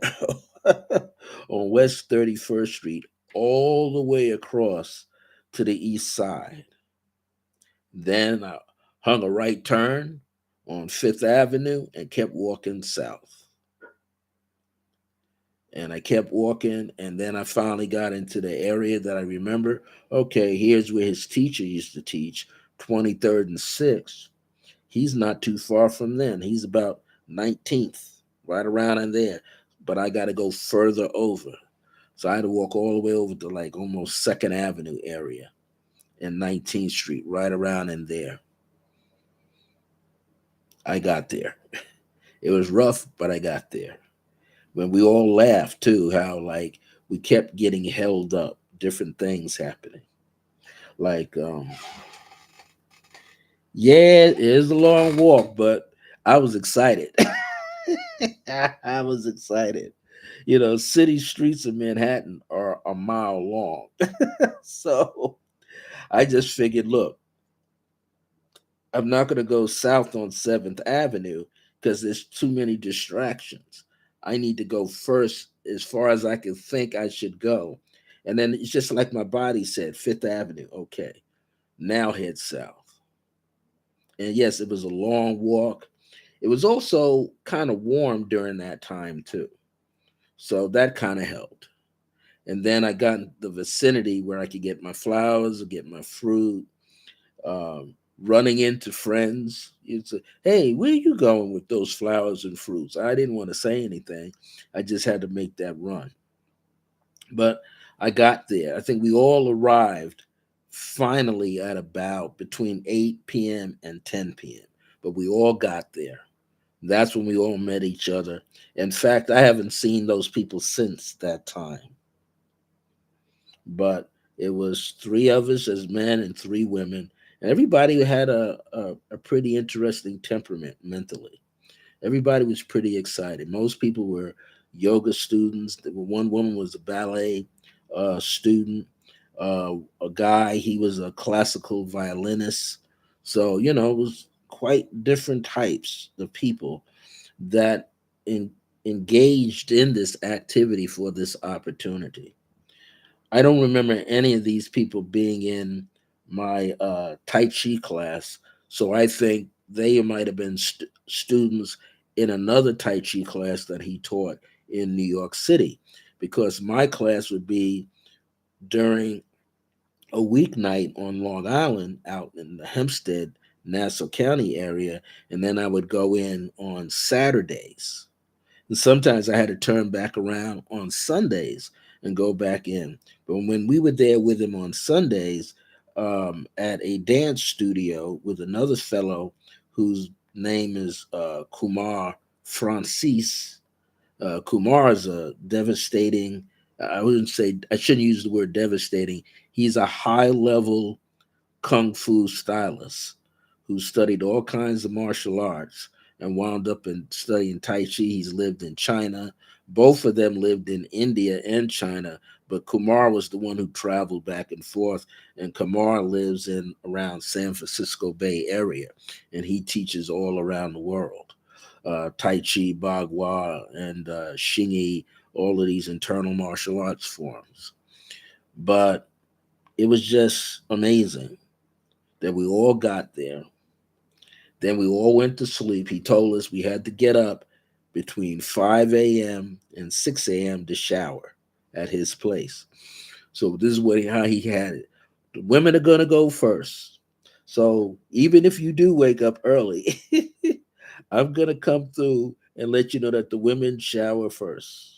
on West 31st Street all the way across to the east side. Then I hung a right turn on Fifth Avenue and kept walking south. And I kept walking, and then I finally got into the area that I remember. Okay, here's where his teacher used to teach, 23rd and 6th. He's not too far from then. He's about 19th, right around in there. But I got to go further over. So I had to walk all the way over to like almost 2nd Avenue area and 19th Street, right around in there. I got there. It was rough, but I got there. When we all laughed too, how like we kept getting held up, different things happening. Like, yeah, it is a long walk, but I was excited. I was excited. You know, city streets of Manhattan are a mile long. So I just figured, look, I'm not going to go south on 7th Avenue because there's too many distractions. I need to go first as far as I can think I should go. And then it's just like my body said, 5th Avenue. Okay, now head south. And yes, it was a long walk. It was also kind of warm during that time, too. So that kind of helped. And then I got in the vicinity where I could get my flowers, get my fruit, running into friends. It's a, hey, where are you going with those flowers and fruits? I didn't want to say anything. I just had to make that run. But I got there. I think we all arrived finally at about between 8 p.m. and 10 p.m. But we all got there. That's when we all met each other. In fact, I haven't seen those people since that time. But it was three of us as men and three women. And everybody had a pretty interesting temperament mentally. Everybody was pretty excited. Most people were yoga students. One woman was a ballet student. A guy, he was a classical violinist. So, you know, it was quite different types of people that in, engaged in this activity for this opportunity. I don't remember any of these people being in my Tai Chi class, so I think they might have been students in another Tai Chi class that he taught in New York City, because my class would be during a weeknight on Long Island, out in the Hempstead, Nassau County area, and then I would go in on Saturdays. And sometimes I had to turn back around on Sundays and go back in. But when we were there with him on Sundays at a dance studio with another fellow whose name is Kumar Francis, Kumar is a devastating, I wouldn't say, I shouldn't use the word devastating. He's a high level kung fu stylist who studied all kinds of martial arts and wound up in studying Tai Chi. He's lived in China. Both of them lived in India and China, but Kumar was the one who traveled back and forth. And Kumar lives in around San Francisco Bay Area, and he teaches all around the world. Tai Chi, Bagua, and Xingyi, all of these internal martial arts forms. But it was just amazing that we all got there. Then we all went to sleep. He told us we had to get up between 5 a.m. and 6 a.m. to shower at his place. So this is how he had it. The women are gonna go first. So even if you do wake up early, I'm gonna come through and let you know that the women shower first.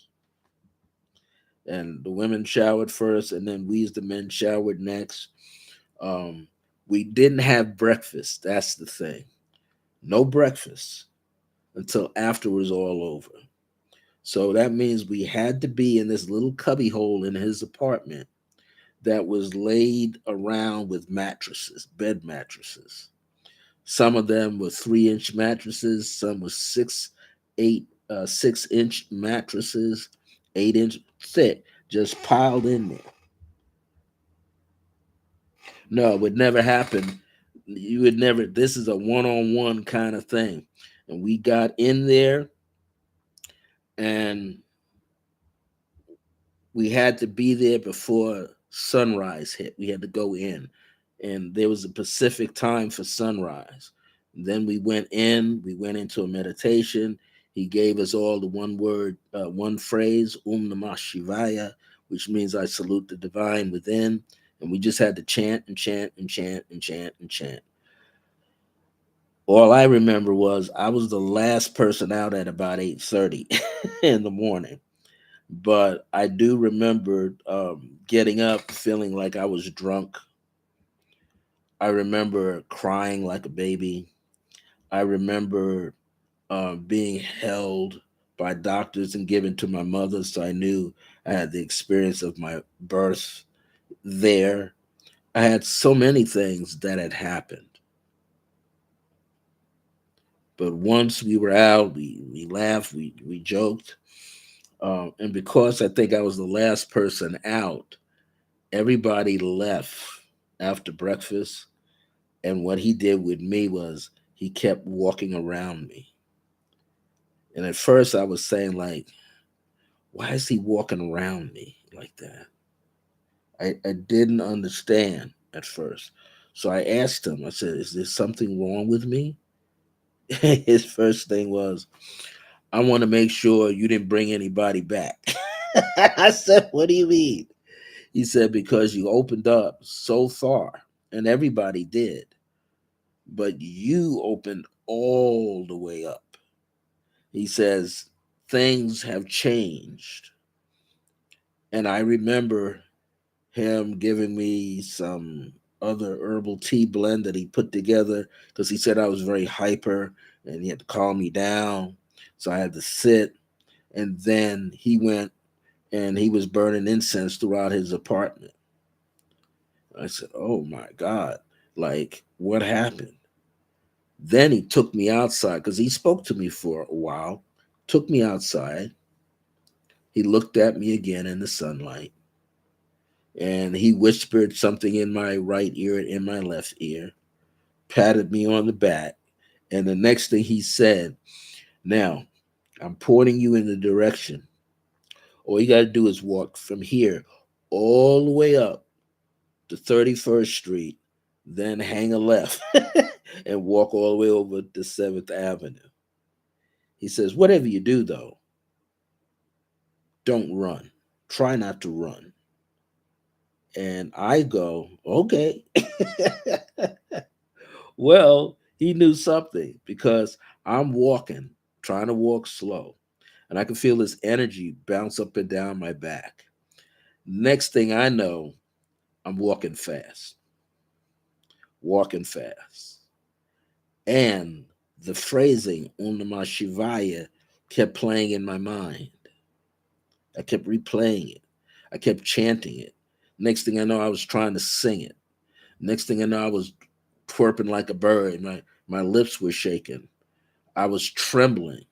And the women showered first, and then we as the men showered next. Um, we didn't have breakfast. That's the thing. No breakfast until after it was all over. So that means we had to be in this little cubby hole in his apartment that was laid around with mattresses, bed mattresses. Some of them were 3-inch mattresses, some were 6-inch mattresses, 8-inch thick, just piled in there. No, it would never happen. You would never. This is a one-on-one kind of thing, and we got in there, and we had to be there before sunrise hit. We had to go in, and there was a Pacific time for sunrise. And then we went in. We went into a meditation. He gave us all the one word, one phrase, Namah Shivaya, which means I salute the divine within. And we just had to chant and chant and chant and chant and chant. All I remember was I was the last person out at about 8:30 in the morning, but I do remember getting up feeling like I was drunk. I remember crying like a baby. I remember being held by doctors and given to my mother, so I knew I had the experience of my birth there. I had so many things that had happened. But once we were out, we laughed, we joked. And because I think I was the last person out, everybody left after breakfast. And what he did with me was he kept walking around me. And at first I was saying, like, why is he walking around me like that? I didn't understand at first. So I asked him, I said, is there something wrong with me? His first thing was, I want to make sure you didn't bring anybody back. I said, what do you mean? He said, because you opened up so far, and everybody did, but you opened all the way up. He says, things have changed. And I remember him giving me some other herbal tea blend that he put together because he said I was very hyper and he had to calm me down. So I had to sit. And then he went and he was burning incense throughout his apartment. I said, oh my God, like what happened? Then he took me outside because he spoke to me for a while, took me outside. He looked at me again in the sunlight and he whispered something in my right ear and in my left ear, patted me on the back. And the next thing he said, now I'm pointing you in the direction. All you got to do is walk from here all the way up to 31st Street, then hang a left and walk all the way over to 7th Avenue. He says, whatever you do, though, don't run. Try not to run. And I go, okay. Well, he knew something because I'm walking, trying to walk slow, and I can feel his energy bounce up and down my back. Next thing I know, I'm walking fast. And the phrasing, Om Namah Shivaya, kept playing in my mind. I kept replaying it. I kept chanting it. Next thing I know, I was trying to sing it. Next thing I know, I was twerping like a bird. My lips were shaking. I was trembling.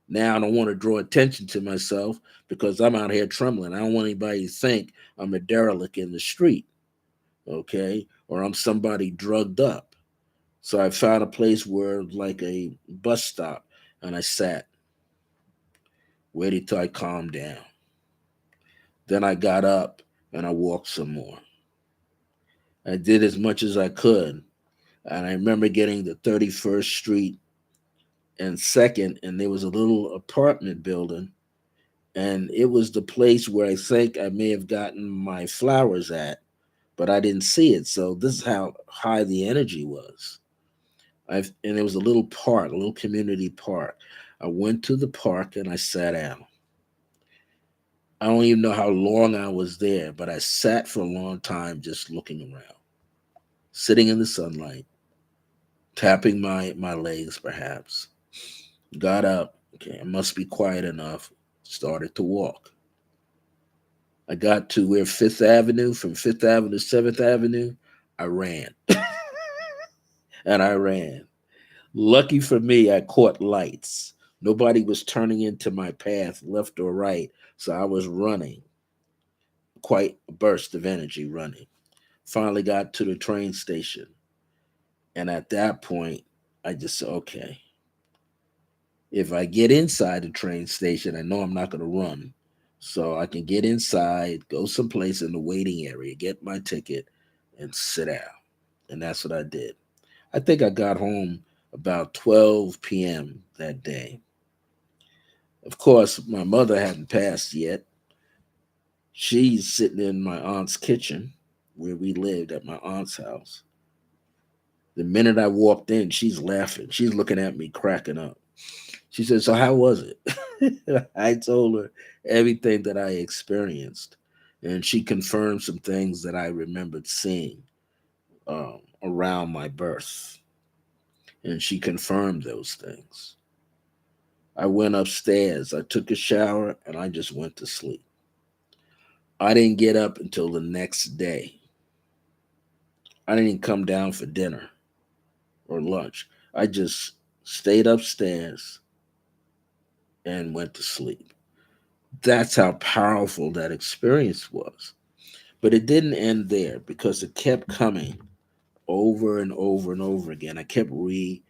Now I don't want to draw attention to myself because I'm out here trembling. I don't want anybody to think I'm a derelict in the street, okay? Or I'm somebody drugged up. So I found a place where like a bus stop and I sat, waited till I calmed down. Then I got up and I walked some more. I did as much as I could. And I remember getting to 31st Street and Second, and there was a little apartment building, and it was the place where I think I may have gotten my flowers at, but I didn't see it. So this is how high the energy was. And there was a little park, a little community park. I went to the park and I sat down. I don't even know how long I was there, but I sat for a long time just looking around, sitting in the sunlight, tapping my legs perhaps. Got up. Okay, I must be quiet enough. Started to walk. I got to where Fifth Avenue, from Fifth Avenue to Seventh Avenue. I ran. And I ran. Lucky for me, I caught lights. Nobody was turning into my path, left or right. So I was running, quite a burst of energy running. Finally got to the train station. And at that point, I just said, okay, if I get inside the train station, I know I'm not going to run. So I can get inside, go someplace in the waiting area, get my ticket, and sit down. And that's what I did. I think I got home about 12 p.m. that day. Of course, my mother hadn't passed yet. She's sitting in my aunt's kitchen where we lived at my aunt's house. The minute I walked in, she's laughing. She's looking at me, cracking up. She said, "So, how was it?" I told her everything that I experienced. And she confirmed some things that I remembered seeing around my birth. And she confirmed those things. I went upstairs, I took a shower, and I just went to sleep. I didn't get up until the next day. I didn't even come down for dinner or lunch. I just stayed upstairs and went to sleep. That's how powerful that experience was. But it didn't end there because it kept coming over and over and over again. I kept re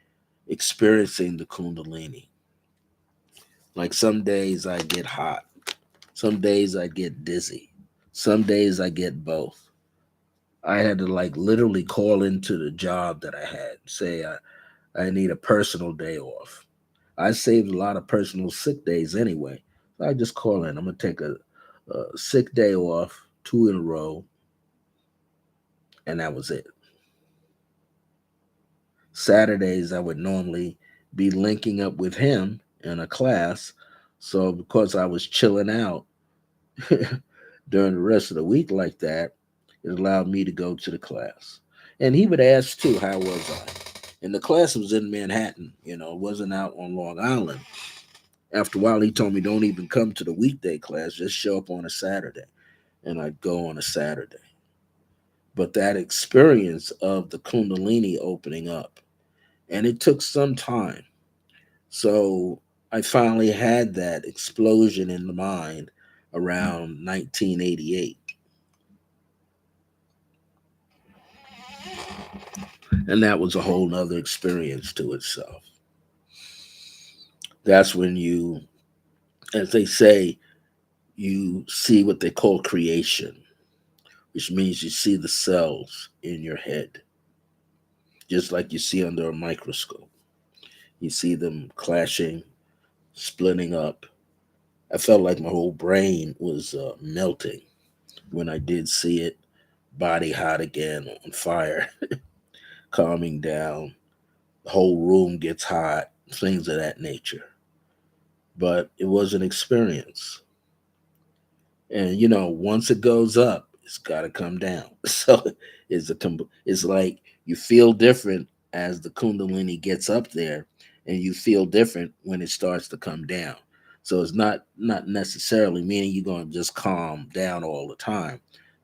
experiencing the Kundalini. Like some days I get hot, some days I get dizzy, some days I get both. I had to like literally call into the job that I had, say I need a personal day off. I saved a lot of personal sick days anyway. So I just call in. I'm gonna take a sick day off, two in a row, and that was it. Saturdays I would normally be linking up with him in a class. So because I was chilling out during the rest of the week like that, it allowed me to go to the class. And he would ask too, how was I? And the class was in Manhattan, it wasn't out on Long Island. After a while, he told me, don't even come to the weekday class, just show up on a Saturday. And I'd go on a Saturday. But that experience of the Kundalini opening up, and it took some time. So I finally had that explosion in the mind around 1988. And that was a whole nother experience to itself. That's when you, as they say, you see what they call creation, which means you see the cells in your head, just like you see under a microscope. You see them clashing, splitting up. I felt like my whole brain was melting when I did see it, body hot again, on fire, calming down. The whole room gets hot, things of that nature. But it was an experience. And once it goes up, it's got to come down. So it's like you feel different as the Kundalini gets up there, and you feel different when it starts to come down. So it's not necessarily meaning you're going to just calm down all the time.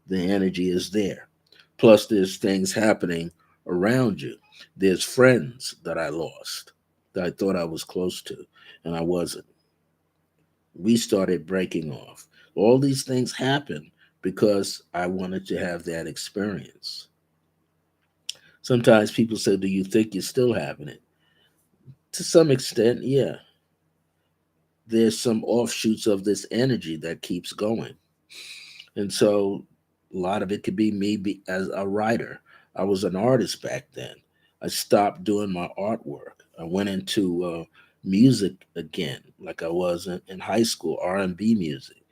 The energy is there. Plus, there's things happening around you. There's friends that I lost that I thought I was close to, and I wasn't. We started breaking off. All these things happened because I wanted to have that experience. Sometimes people say, "Do you think you're still having it?" To some extent, yeah. There's some offshoots of this energy that keeps going. And so a lot of it could be me as a writer. I was an artist back then. I stopped doing my artwork. I went into music again, like I was in high school, R&B music.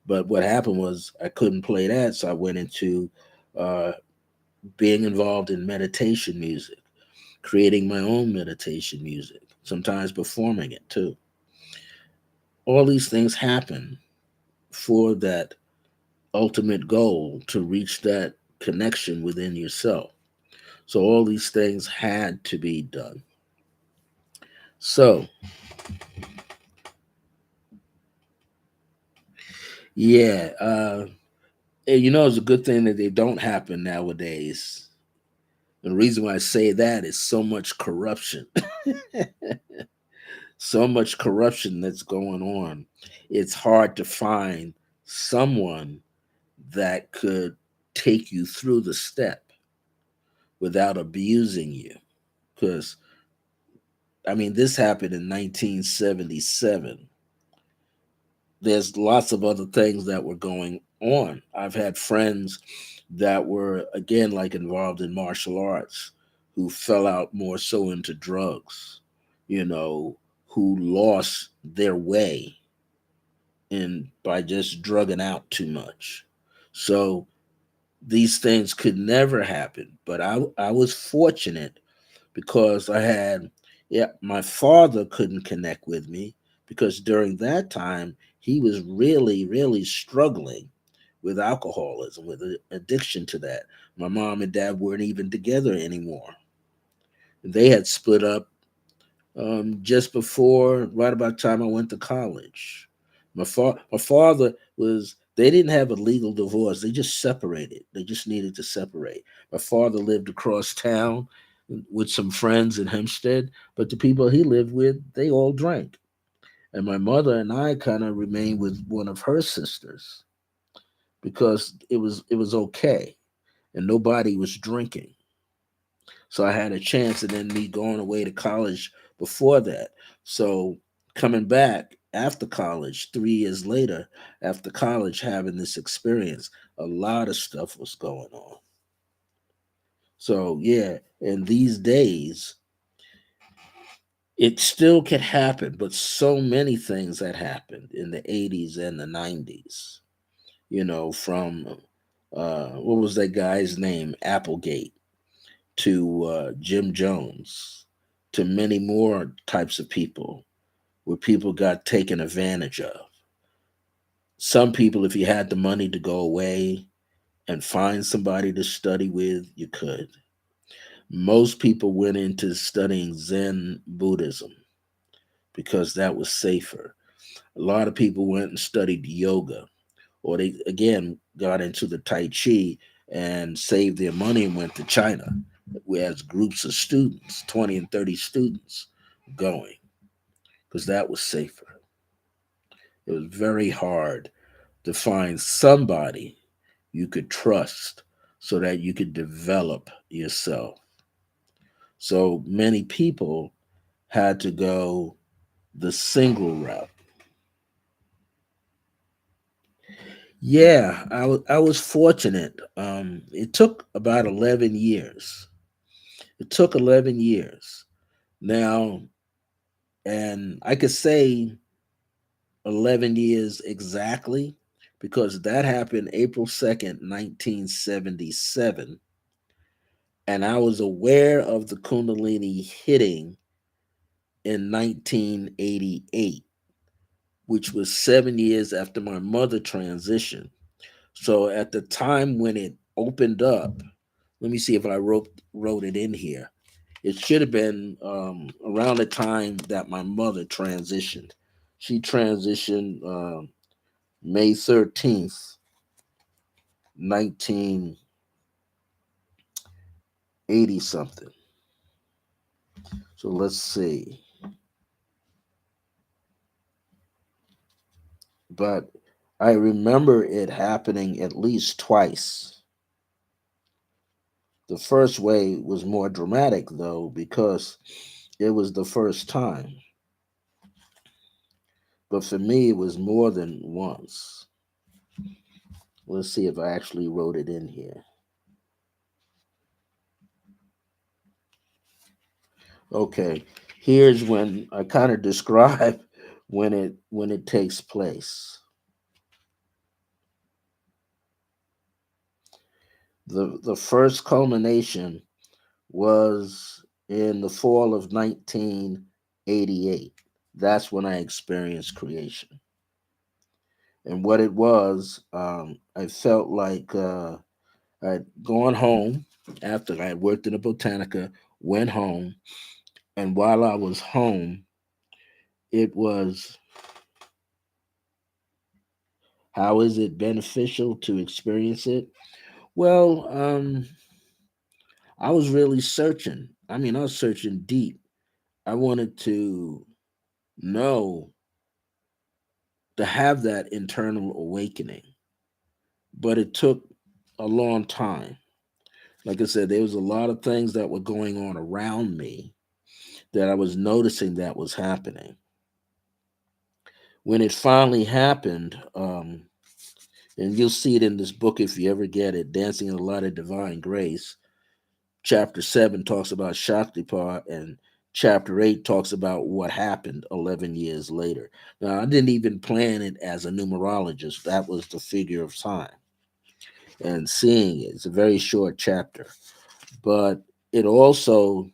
But what happened was I couldn't play that, so I went into uh, being involved in meditation music, creating my own meditation music, sometimes performing it too. All these things happen for that ultimate goal to reach that connection within yourself. So all these things had to be done. So yeah, it's a good thing that they don't happen nowadays. The reason why I say that is so much corruption, so much corruption that's going on. It's hard to find someone that could take you through the step without abusing you. Because, I mean, this happened in 1977. There's lots of other things that were going on. I've had friends that were, again, like involved in martial arts who fell out more so into drugs, you know, who lost their way in by just drugging out too much. So these things could never happen. But I was fortunate because I had, yeah, my father couldn't connect with me because during that time he was really, really struggling with alcoholism, with addiction to that. My mom and dad weren't even together anymore. They had split up just before, right about the time I went to college. My father was. They didn't have a legal divorce. They just separated. They just needed to separate. My father lived across town with some friends in Hempstead, but the people he lived with, they all drank. And my mother and I kind of remained with one of her sisters because it was okay and nobody was drinking. So I had a chance, and then me going away to college before that. So coming back after college, 3 years later, after college, having this experience, a lot of stuff was going on. So yeah, and these days, it still can happen, but so many things that happened in the 80s and the 90s, from what was that guy's name? Applegate to Jim Jones, to many more types of people where people got taken advantage of. Some people, if you had the money to go away and find somebody to study with, you could. Most people went into studying Zen Buddhism because that was safer. A lot of people went and studied yoga, or they again got into the Tai Chi and saved their money and went to China, whereas groups of students, 20 and 30 students, going because that was safer. It was very hard to find somebody you could trust so that you could develop yourself. So many people had to go the single route. Yeah, I was fortunate. It took about 11 years. It took 11 years. Now, and I could say 11 years exactly because that happened April 2nd, 1977. And I was aware of the Kundalini hitting in 1988, which was 7 years after my mother transitioned. So at the time when it opened up, let me see if I wrote it in here. It should have been around the time that my mother transitioned. She transitioned May 13th, 1980 something. So let's see. But I remember it happening at least twice. The first way was more dramatic, though, because it was the first time. But for me, it was more than once. Let's see if I actually wrote it in here. Okay, here's when I kind of describe when it takes place. The first culmination was in the fall of 1988. That's when I experienced creation. And what it was, I felt like I'd gone home after I had worked in a botanica, went home, and while I was home, it was, how is it beneficial to experience it? Well, I was really searching. I mean, I was searching deep. I wanted to know, to have that internal awakening, but it took a long time. Like I said, there was a lot of things that were going on around me that I was noticing that was happening. When it finally happened, and you'll see it in this book if you ever get it, Dancing in the Light of Divine Grace. Chapter 7 talks about Shaktipat, and chapter 8 talks about what happened 11 years later. Now, I didn't even plan it as a numerologist, that was the figure of time. And seeing it, it's a very short chapter, but it also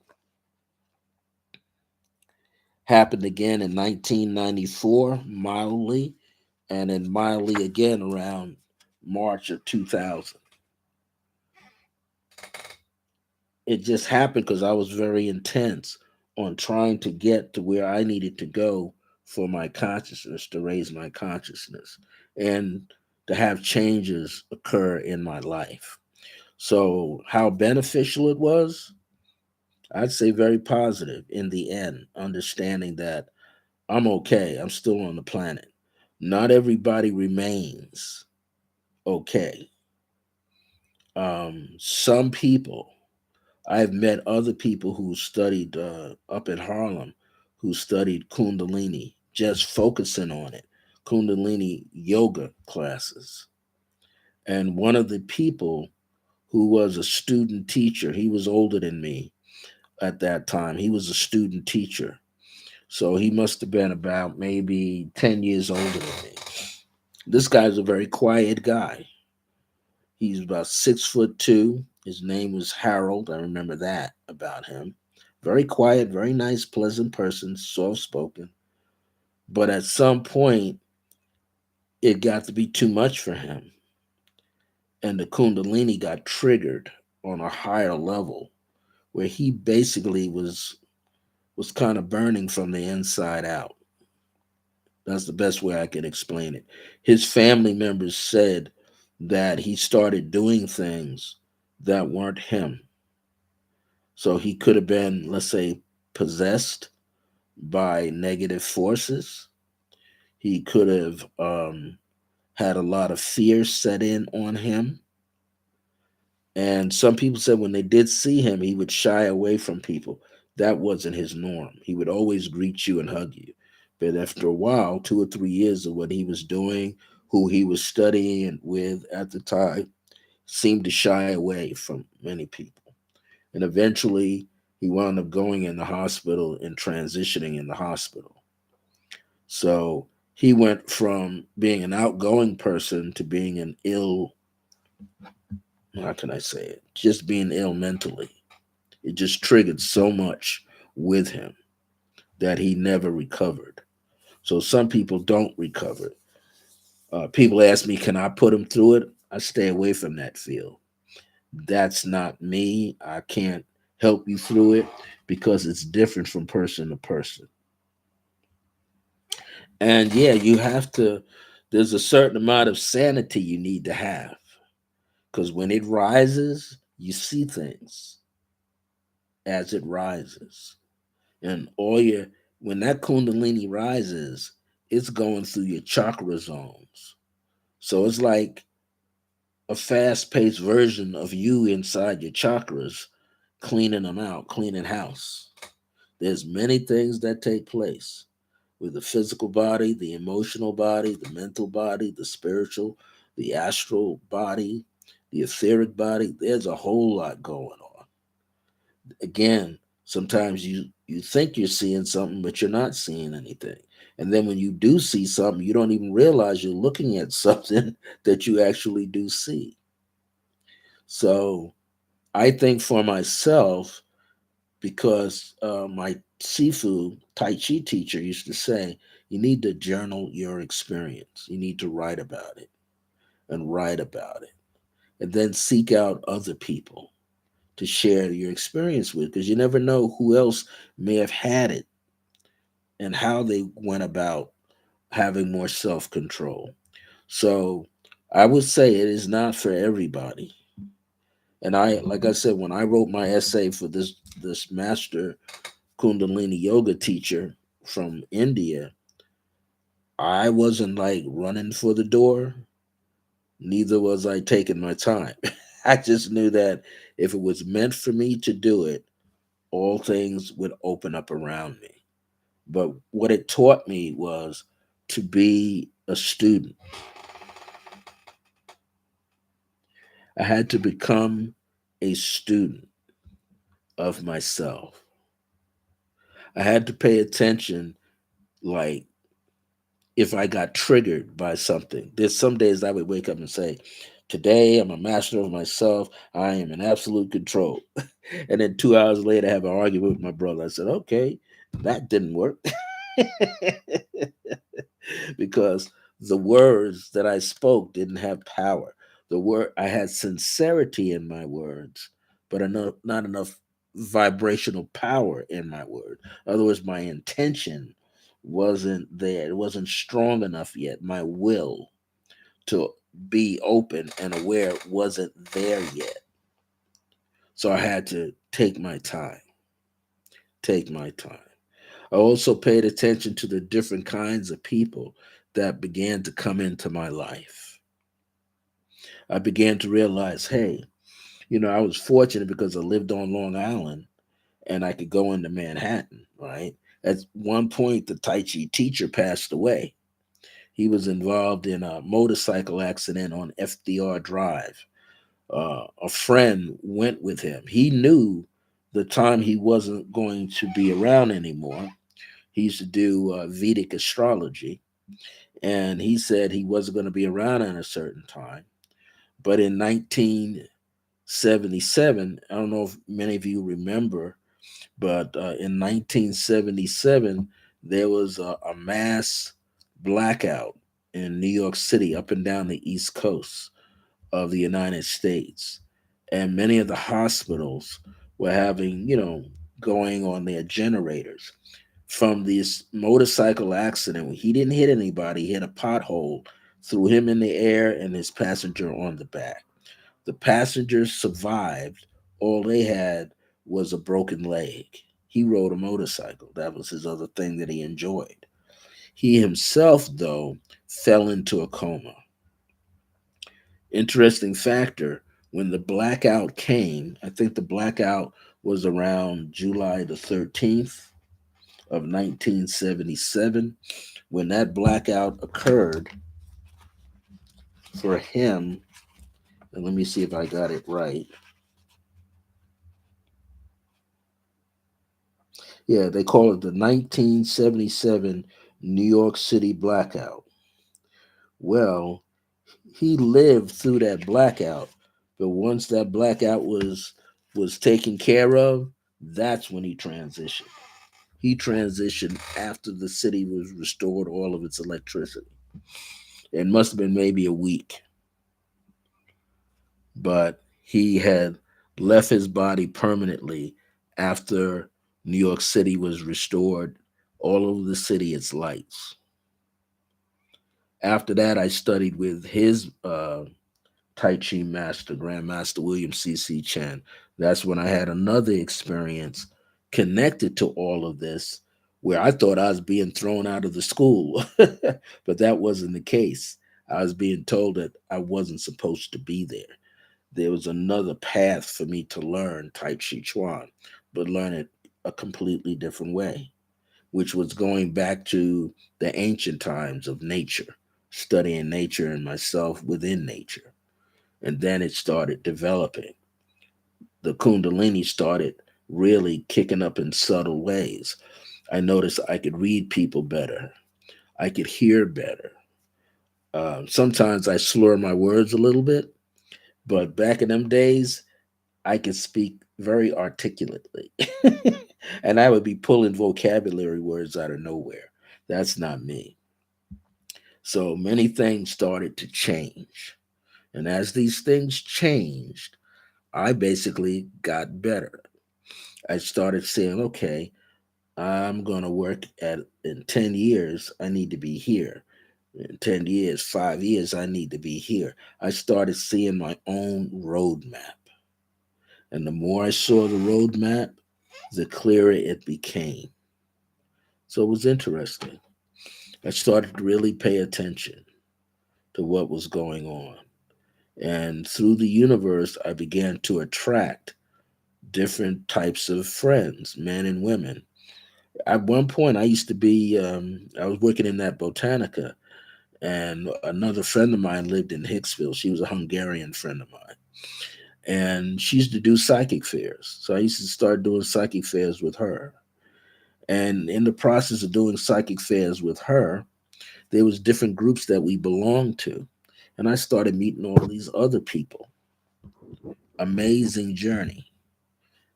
happened again in 1994, mildly, and then mildly again around March of 2000. It just happened because I was very intense on trying to get to where I needed to go for my consciousness, to raise my consciousness and to have changes occur in my life. So, how beneficial it was, I'd say very positive in the end, understanding that I'm okay, I'm still on the planet. Not everybody remains okay. Some people, I've met other people who studied up in Harlem, who studied Kundalini, just focusing on it, Kundalini yoga classes. And one of the people who was a student teacher, he was older than me at that time. He was a student teacher. So he must have been about maybe 10 years older than me. This guy's a very quiet guy. He's about 6'2". His name was Harold. I remember that about him. Very quiet, very nice, pleasant person, soft spoken. But at some point, it got to be too much for him. And the Kundalini got triggered on a higher level where he basically was kind of burning from the inside out. That's the best way I can explain it. His family members said that he started doing things that weren't him. So he could have been, let's say, possessed by negative forces. He could have had a lot of fear set in on him. And some people said when they did see him, he would shy away from people. That wasn't his norm. He would always greet you and hug you. But after a while, 2 or 3 years of what he was doing, who he was studying with at the time, seemed to shy away from many people. And eventually, he wound up going in the hospital and transitioning in the hospital. So he went from being an outgoing person to being an ill, how can I say it? Just being ill mentally. It just triggered so much with him that he never recovered. So some people don't recover. People ask me, can I put him through it? I stay away from that field. That's not me. I can't help you through it because it's different from person to person. And yeah, you have to, there's a certain amount of sanity you need to have because when it rises, you see things as it rises. And all your, when that Kundalini rises, it's going through your chakra zones. So it's like a fast paced version of you inside your chakras, cleaning them out, cleaning house. There's many things that take place with the physical body, the emotional body, the mental body, the spiritual, the astral body, the etheric body. There's a whole lot going on. Again, Sometimes you think you're seeing something, but you're not seeing anything. And then when you do see something, you don't even realize you're looking at something that you actually do see. So I think for myself, because my Sifu Tai Chi teacher used to say, you need to journal your experience. You need to write about it and write about it, and then seek out other people to share your experience with, because you never know who else may have had it and how they went about having more self control. So I would say it is not for everybody. And like I said, when I wrote my essay for this master Kundalini yoga teacher from India, I wasn't like running for the door. Neither was I taking my time. I just knew that if it was meant for me to do it, all things would open up around me. But what it taught me was to be a student. I had to become a student of myself. I had to pay attention, like if I got triggered by something. There's some days I would wake up and say, today I'm a master of myself. I am in absolute control. And then 2 hours later, I have an argument with my brother. I said, okay, that didn't work. Because the words that I spoke didn't have power. The word I had sincerity in my words, but not enough vibrational power in my word. In other words, my intention wasn't there. It wasn't strong enough yet. My will to be open and aware wasn't there yet. So I had to take my time. Take my time. I also paid attention to the different kinds of people that began to come into my life. I began to realize, hey, I was fortunate because I lived on Long Island and I could go into Manhattan, right? At one point, the Tai Chi teacher passed away. He was involved in a motorcycle accident on FDR Drive. A friend went with him. He knew the time he wasn't going to be around anymore. He used to do Vedic astrology, and he said he wasn't going to be around at a certain time. But in 1977, I don't know if many of you remember, but in 1977, there was a mass blackout in New York City, up and down the East Coast of the United States. And many of the hospitals were having, going on their generators from this motorcycle accident. He didn't hit anybody, he hit a pothole, threw him in the air and his passenger on the back. The passengers survived. All they had was a broken leg. He rode a motorcycle. That was his other thing that he enjoyed. He himself, though, fell into a coma. Interesting factor, when the blackout came, I think the blackout was around July the 13th of 1977. When that blackout occurred for him, and let me see if I got it right. Yeah, they call it the 1977 New York City blackout. Well, he lived through that blackout, but once that blackout was taken care of, that's when he transitioned. He transitioned after the city was restored all of its electricity. It must have been maybe a week, but he had left his body permanently after New York City was restored, all over the city, its lights. After that, I studied with his Tai Chi master, Grandmaster William C.C. Chen. That's when I had another experience connected to all of this, where I thought I was being thrown out of the school, but that wasn't the case. I was being told that I wasn't supposed to be there. There was another path for me to learn Tai Chi Chuan, but learn it a completely different way, which was going back to the ancient times of nature, studying nature and myself within nature. And then it started developing. The Kundalini started really kicking up in subtle ways. I noticed I could read people better. I could hear better. Sometimes I slur my words a little bit, but back in them days, I could speak very articulately. And I would be pulling vocabulary words out of nowhere. That's not me. So many things started to change. And as these things changed, I basically got better. I started saying, okay, I'm going to work at in 10 years, I need to be here. In 10 years, 5 years, I need to be here. I started seeing my own roadmap. And the more I saw the roadmap, the clearer it became. So it was interesting. I started to really pay attention to what was going on. And through the universe, I began to attract different types of friends, men and women. At one point, I used to be, I was working in that Botanica, and another friend of mine lived in Hicksville. She was a Hungarian friend of mine. And she used to do psychic fairs. So I used to start doing psychic fairs with her. And in the process of doing psychic fairs with her, there was different groups that we belonged to. And I started meeting all these other people. Amazing journey.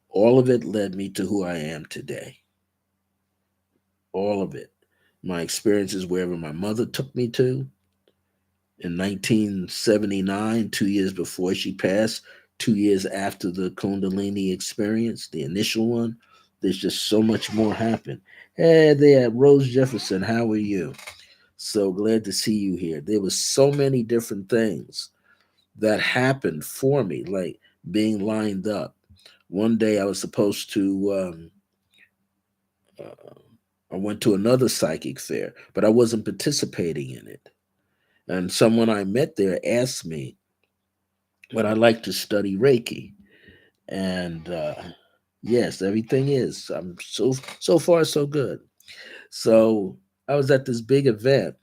All of it led me to who I am today. All of it. My experiences wherever my mother took me to in 1979, 2 years before she passed, 2 years after the Kundalini experience, the initial one. There's just so much more happened. Hey there, Rose Jefferson, how are you? So glad to see you here. There was so many different things that happened for me, like being lined up. One day I was supposed to, uh, I went to another psychic fair, but I wasn't participating in it. And someone I met there asked me would I like to study Reiki. And yes, everything is. I'm so far so good. So I was at this big event,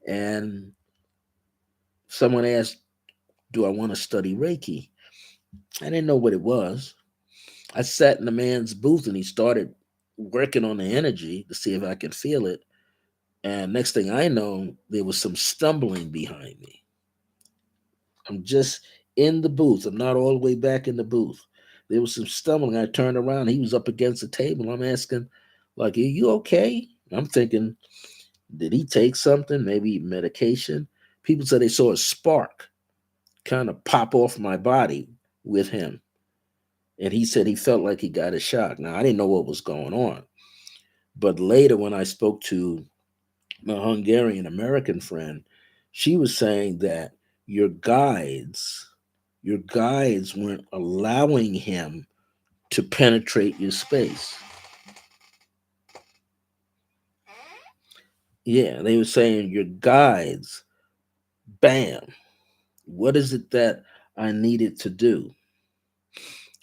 and someone asked, "Do I want to study Reiki?" I didn't know what it was. I sat in the man's booth, and he started working on the energy to see if I could feel it. And next thing I know, there was some stumbling behind me. I'm just in the booth. I'm not all the way back in the booth. There was some stumbling. I turned around. He was up against the table. I'm asking, like, are you okay? I'm thinking, did he take something? Maybe medication? People said they saw a spark kind of pop off my body with him. And he said he felt like he got a shock. Now, I didn't know what was going on. But later, when I spoke to my Hungarian American friend, she was saying that your guides, your guides weren't allowing him to penetrate your space. Yeah, they were saying your guides, bam, what is it that I needed to do?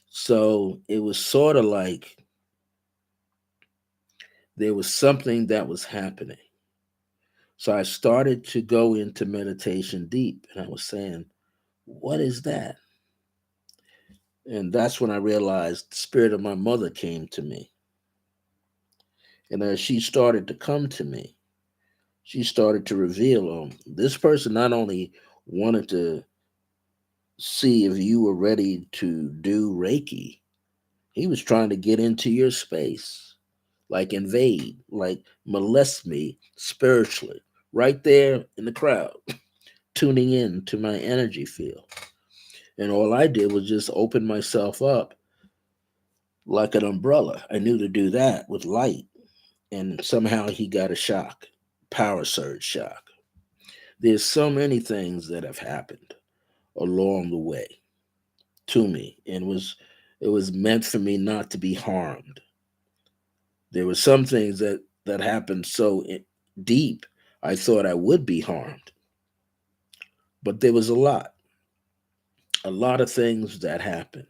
So it was sort of like there was something that was happening. So I started to go into meditation deep, and I was saying, what is that? And that's when I realized the spirit of my mother came to me. And as she started to come to me, she started to reveal this person not only wanted to see if you were ready to do Reiki, he was trying to get into your space, like invade, like molest me spiritually, right there in the crowd, tuning in to my energy field. And all I did was just open myself up like an umbrella. I knew to do that with light. And somehow he got a shock, power surge shock. There's so many things that have happened along the way to me, and it was meant for me not to be harmed. There were some things that happened so deep, I thought I would be harmed, but there was a lot of things that happened.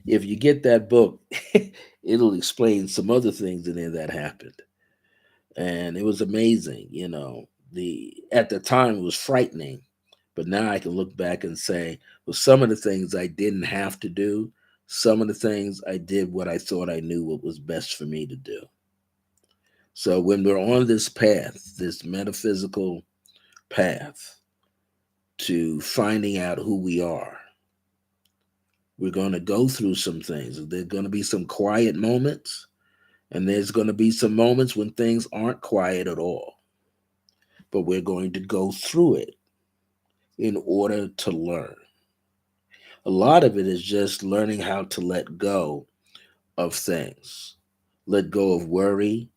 If you get that book, it'll explain some other things in there that happened, and it was amazing. The at the time it was frightening, But now I can look back and say, well, some of the things I didn't have to do, some of the things I did what I thought I knew what was best for me to do. So when we're on this path, this metaphysical path to finding out who we are, we're going to go through some things. There's going to be some quiet moments, and there's going to be some moments when things aren't quiet at all. But we're going to go through it in order to learn. A lot of it is just learning how to let go of things. Let go of worry,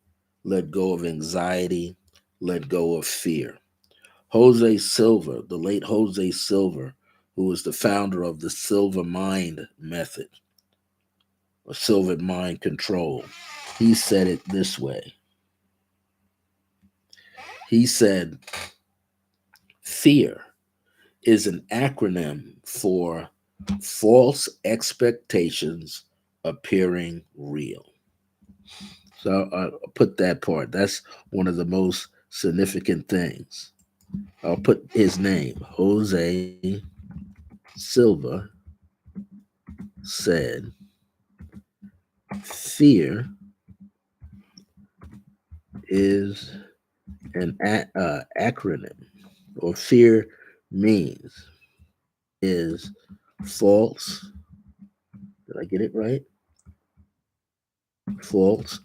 let go of anxiety, let go of fear. Jose Silva, the late Jose Silva, who was the founder of the Silva Mind method, or Silva Mind control, he said it this way. He said, fear is an acronym for false expectations appearing real. So I'll put that part. That's one of the most significant things. I'll put his name, Jose Silva, said, fear is an acronym, or fear means is false. Did I get it right? False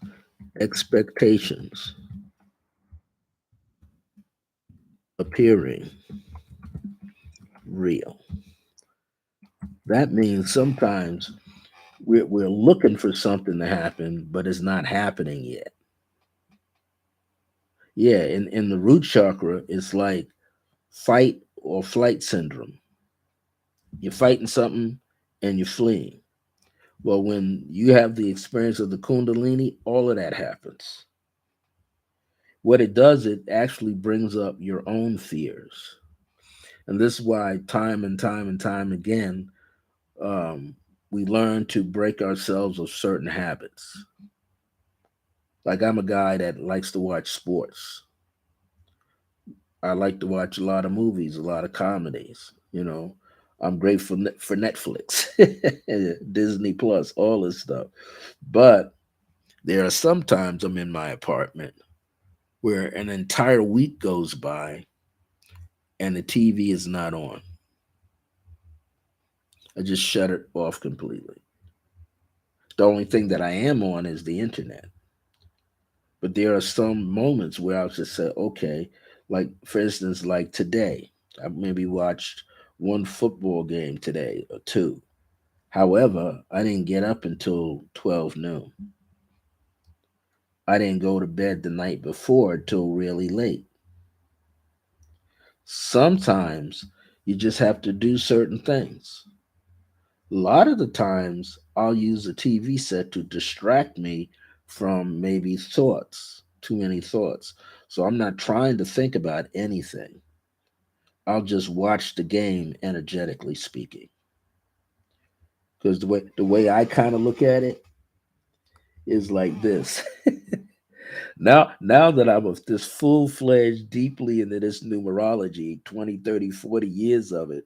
expectations appearing real. That means sometimes we're looking for something to happen, but it's not happening yet. Yeah, in the root chakra, it's like fight or flight syndrome. You're fighting something and you're fleeing. Well, when you have the experience of the Kundalini, all of that happens. What it does, it actually brings up your own fears. And this is why, time and time and time again, um, we learn to break ourselves of certain habits. Like, I'm a guy that likes to watch sports. I like to watch a lot of movies, a lot of comedies. I'm great for Netflix, Disney Plus, all this stuff. But there are some times I'm in my apartment where an entire week goes by and the TV is not on. I just shut it off completely. The only thing that I am on is the internet. But there are some moments where I'll just say, okay, like for instance, like today, I maybe watched one football game today or two. However, I didn't get up until 12 noon. I didn't go to bed the night before till really late. Sometimes you just have to do certain things. A lot of the times, I'll use a TV set to distract me from maybe thoughts, too many thoughts. So I'm not trying to think about anything. I'll just watch the game, energetically speaking. Because the way I kind of look at it is like this. Now that I'm this full-fledged, deeply into this numerology, 20, 30, 40 years of it,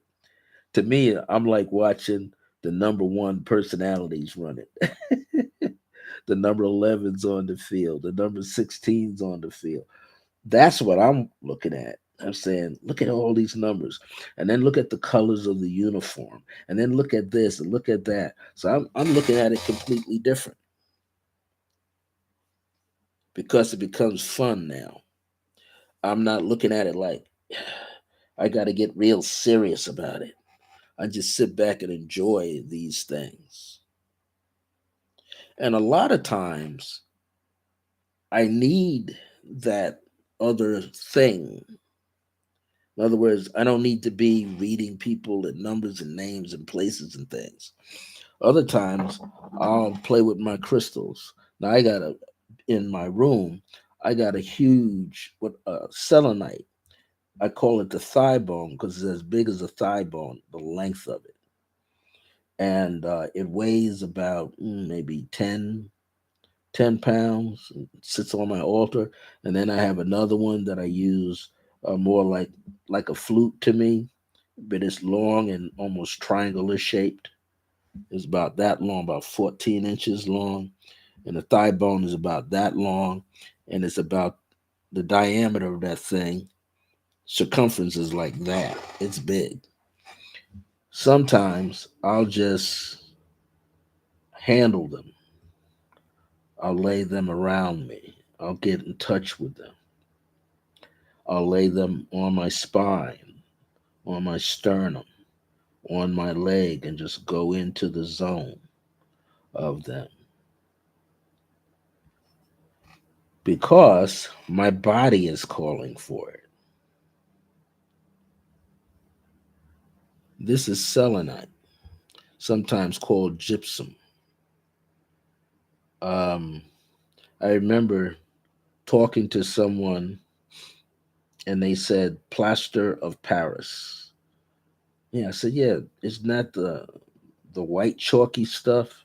to me, I'm like watching the number one personalities run it. The number 11's on the field, the number 16's on the field. That's what I'm looking at. I'm saying, look at all these numbers, and then look at the colors of the uniform, and then look at this and look at that. So I'm looking at it completely different because it becomes fun now. I'm not looking at it like I got to get real serious about it. I just sit back and enjoy these things. And a lot of times, I need that other thing. In other words, I don't need to be reading people and numbers and names and places and things. Other times, I'll play with my crystals. Now, in my room, I got a huge selenite. I call it the thigh bone because it's as big as a thigh bone, the length of it. And it weighs about maybe 10 pounds, sits on my altar. And then I have another one that I use more like a flute to me. but it's long and almost triangular shaped. It's about that long, about 14 inches long, and the thigh bone is about that long, and it's about the diameter of that thing. Circumference is like that. It's big. Sometimes I'll just handle them. I'll lay them around me. I'll get in touch with them. I'll lay them on my spine, on my sternum, on my leg, and just go into the zone of them because my body is calling for it. This is selenite, sometimes called gypsum. Um, I remember talking to someone and they said plaster of Paris. Yeah, I said, yeah, isn't that the white chalky stuff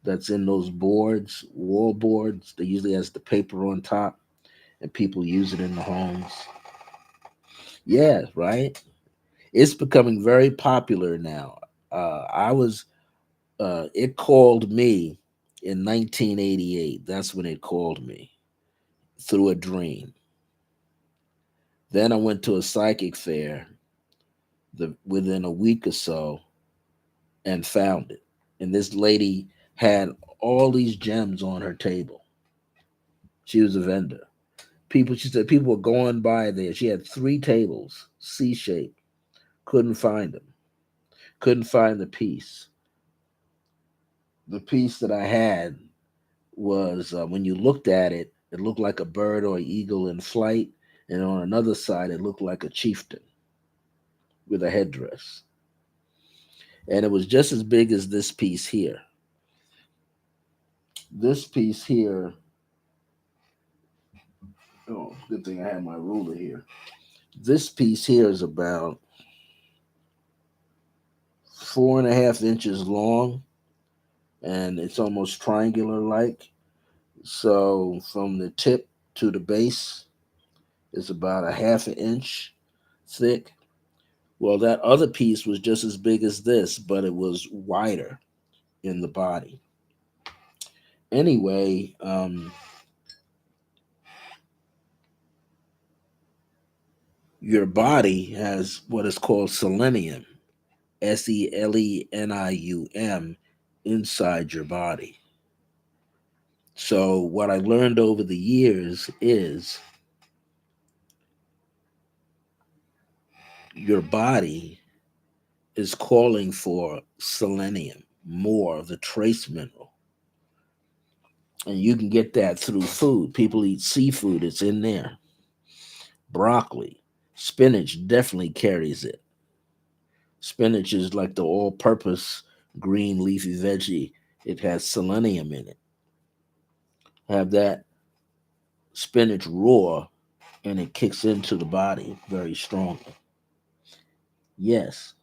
that's in those boards, wall boards? They usually has the paper on top, and people use it in the homes. Yeah, right. It's becoming very popular now. I was it called me in 1988. That's when it called me through a dream. Then I went to a psychic fair within a week or so and found it. And this lady had all these gems on her table. She was a vendor. She said people were going by there. She had three tables, C shaped. Couldn't find them. Couldn't find the piece. The piece that I had was when you looked at it, it looked like a bird or eagle in flight, and on another side, it looked like a chieftain with a headdress. And it was just as big as this piece here. This piece here, oh, good thing I had my ruler here. This piece here is about 4.5 inches long, and it's almost triangular like. So from the tip to the base is about a half an inch thick. Well, that other piece was just as big as this, but it was wider in the body. Anyway, your body has what is called selenium, selenium, inside your body. So, what I learned over the years is your body is calling for selenium, more of the trace mineral. And you can get that through food. People eat seafood, it's in there. Broccoli, spinach definitely carries it. Spinach is like the all purpose green leafy veggie, it has selenium in it. Have that spinach raw and it kicks into the body very strongly. Yes,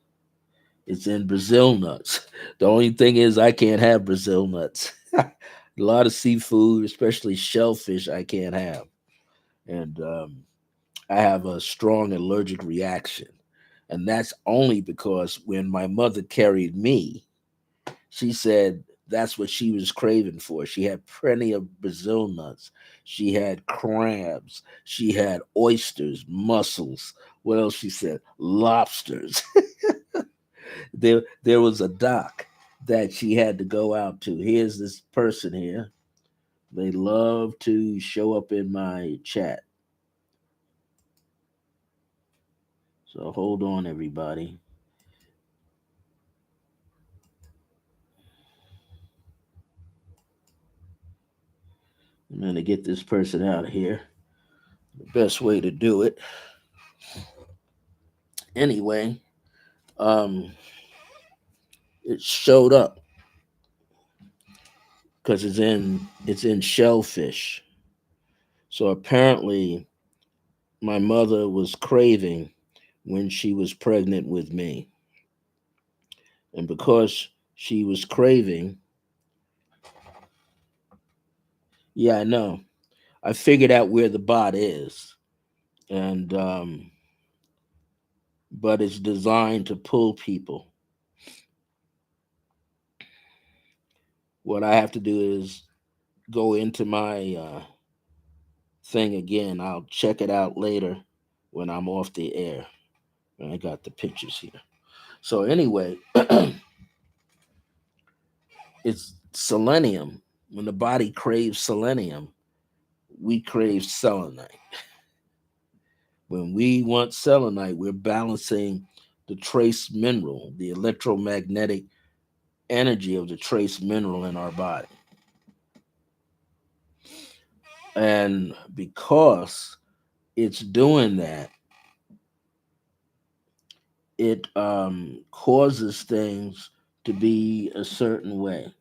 it's in Brazil nuts. The only thing is, I can't have Brazil nuts. A lot of seafood, especially shellfish, I can't have. And I have a strong allergic reaction. And that's only because when my mother carried me, she said that's what she was craving for. She had plenty of Brazil nuts. She had crabs. She had oysters, mussels. What else she said? Lobsters. There was a dock that she had to go out to. Here's this person here. They love to show up in my chat. So hold on, everybody. I'm gonna get this person out of here. The best way to do it. Anyway, um, it showed up because it's in shellfish. So apparently, my mother was craving when she was pregnant with me, and because she was craving, yeah, I know. I figured out where the bot is, and but it's designed to pull people. What I have to do is go into my thing again. I'll check it out later when I'm off the air. And I got the pictures here. So anyway, it's selenium. When the body craves selenium, we crave selenite. When we want selenite, we're balancing the trace mineral, the electromagnetic energy of the trace mineral in our body. And because it's doing that, it causes things to be a certain way.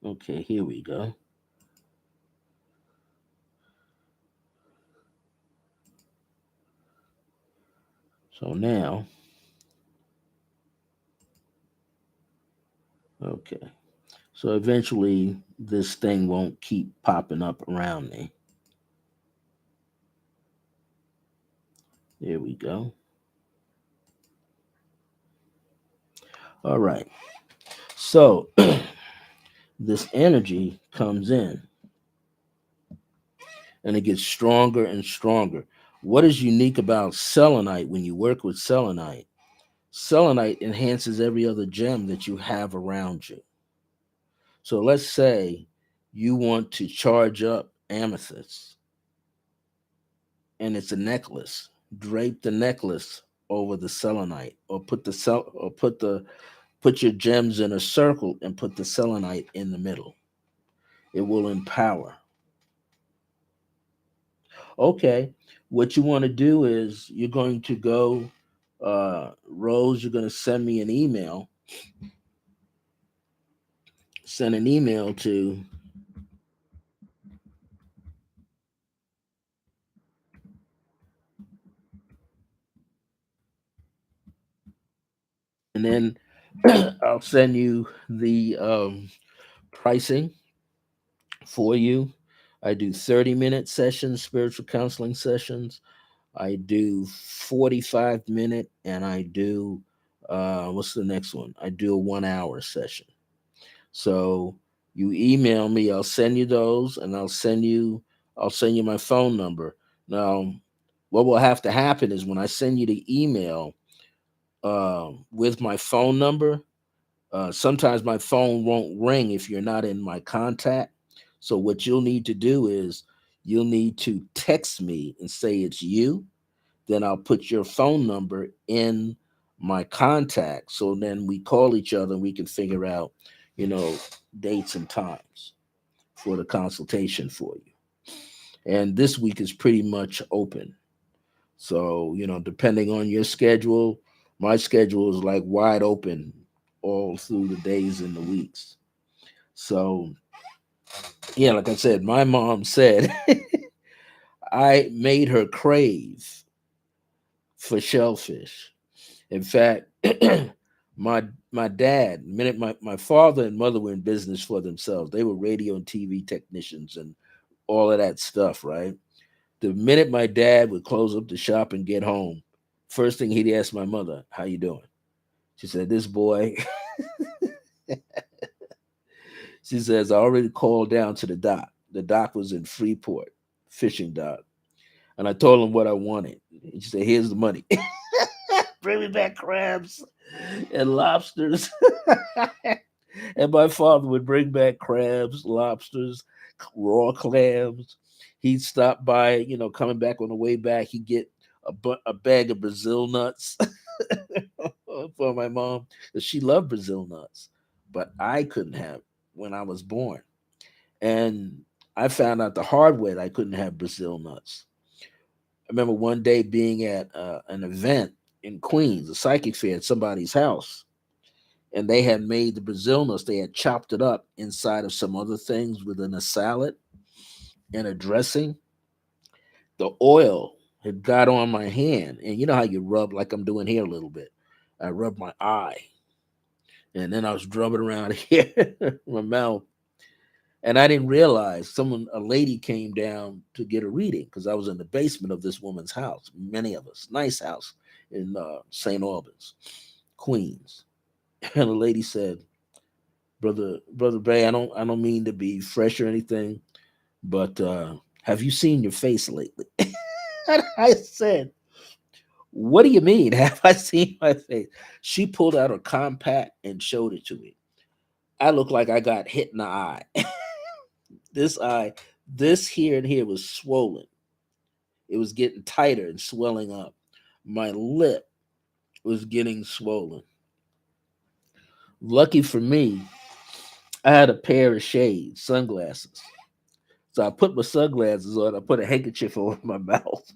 Okay, here we go. So now, okay. So eventually, this thing won't keep popping up around me. There we go. All right. So this energy comes in and it gets stronger and stronger. What is unique about selenite when you work with selenite? Selenite enhances every other gem that you have around you. So let's say you want to charge up amethyst and it's a necklace. Drape the necklace over the selenite or put your gems in a circle and put the selenite in the middle. It will empower. Okay, what you want to do is you're going to go, Rose, you're going to send me an email. Send an email to, and then I'll send you the pricing for you. I do 30-minute sessions, spiritual counseling sessions. I do 45-minute, and I do, what's the next one? I do a 1 hour session. So you email me, I'll send you those, and I'll send you my phone number. Now, what will have to happen is when I send you the email with my phone number, sometimes my phone won't ring if you're not in my contact. So what you'll need to do is you'll need to text me and say it's you. Then I'll put your phone number in my contact. So then we call each other and we can figure out, you know, dates and times for the consultation for you. And this week is pretty much open. So, depending on your schedule, my schedule is like wide open all through the days and the weeks. So, yeah, like I said, my mom said I made her crave for shellfish. In fact, my dad, the minute my father and mother were in business for themselves, they were radio and TV technicians and all of that stuff, right? The minute my dad would close up the shop and get home, first thing he'd ask my mother, "How you doing?" She said, "This boy," she says, "I already called down to the dock. The dock was in Freeport, fishing dock. And I told him what I wanted. And she said, here's the money. Bring me back crabs and lobsters." And my father would bring back crabs, lobsters, raw clams. He'd stop by, coming back on the way back, he'd get a bag of Brazil nuts for my mom because she loved Brazil nuts, but I couldn't have when I was born. And I found out the hard way that I couldn't have Brazil nuts. I remember one day being at an event in Queens, a psychic fair at somebody's house, and they had made the Brazil nuts. They had chopped it up inside of some other things within a salad and a dressing. The oil had got on my hand, and you know how you rub like I'm doing here a little bit. I rubbed my eye, and then I was drumming around here, my mouth, And I didn't realize a lady came down to get a reading because I was in the basement of this woman's house. Many of us, nice house in St. Albans, Queens. And the lady said, "Brother Bay, I don't mean to be fresh or anything, but have you seen your face lately?" And I said, "What do you mean? Have I seen my face?" She pulled out a compact and showed it to me. I looked like I got hit in the eye. This eye, this here and here was swollen. It was getting tighter and swelling up. My lip was getting swollen. Lucky for me, I had a pair of shades, sunglasses. So I put my sunglasses on. I put a handkerchief over my mouth.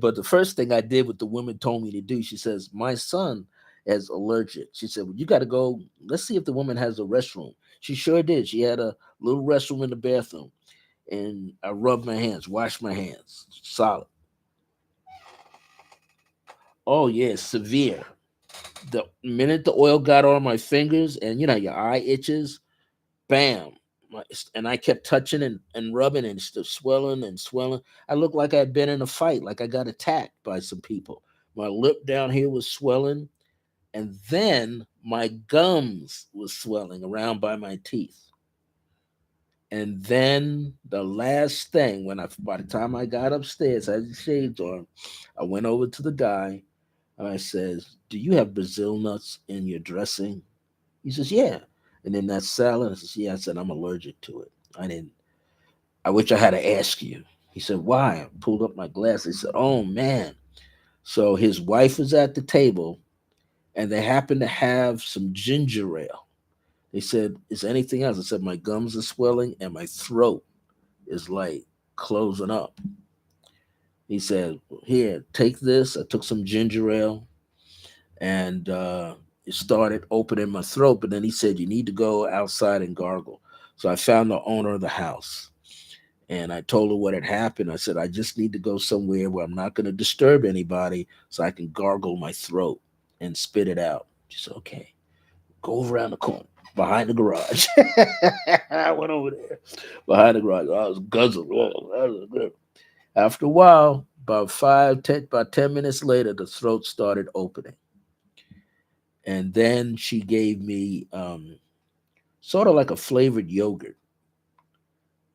But the first thing I did, what the woman told me to do, she says, "My son is allergic." She said, "Well, you got to go. Let's see if the woman has a restroom." She sure did. She had a little restroom in the bathroom. And I rubbed my hands, washed my hands. Solid. Oh, yeah, severe. The minute the oil got on my fingers and, your eye itches, bam. And I kept touching and rubbing and still swelling and swelling. I looked like I'd been in a fight, like I got attacked by some people. My lip down here was swelling, and then my gums was swelling around by my teeth. And then the last thing, by the time I got upstairs, I had the shades on, I went over to the guy and I says, "Do you have Brazil nuts in your dressing?" He says, "Yeah." And then that salad, I says, "Yeah." I said, "I'm allergic to it. I didn't. I wish I had to ask you." He said, "Why?" I pulled up my glass. He said, "Oh man." So his wife was at the table, and they happened to have some ginger ale. They said, "Is anything else?" I said, "My gums are swelling and my throat is like closing up." He said, "Here, take this." I took some ginger ale and it started opening my throat. But then he said, "You need to go outside and gargle." So I found the owner of the house and I told her what had happened. I said, "I just need to go somewhere where I'm not going to disturb anybody so I can gargle my throat and spit it out." She said, "Okay, go around the corner behind the garage." I went over there behind the garage. I was guzzling. Oh, that was good. After a while, about 10 minutes later, the throat started opening. And then she gave me sort of like a flavored yogurt.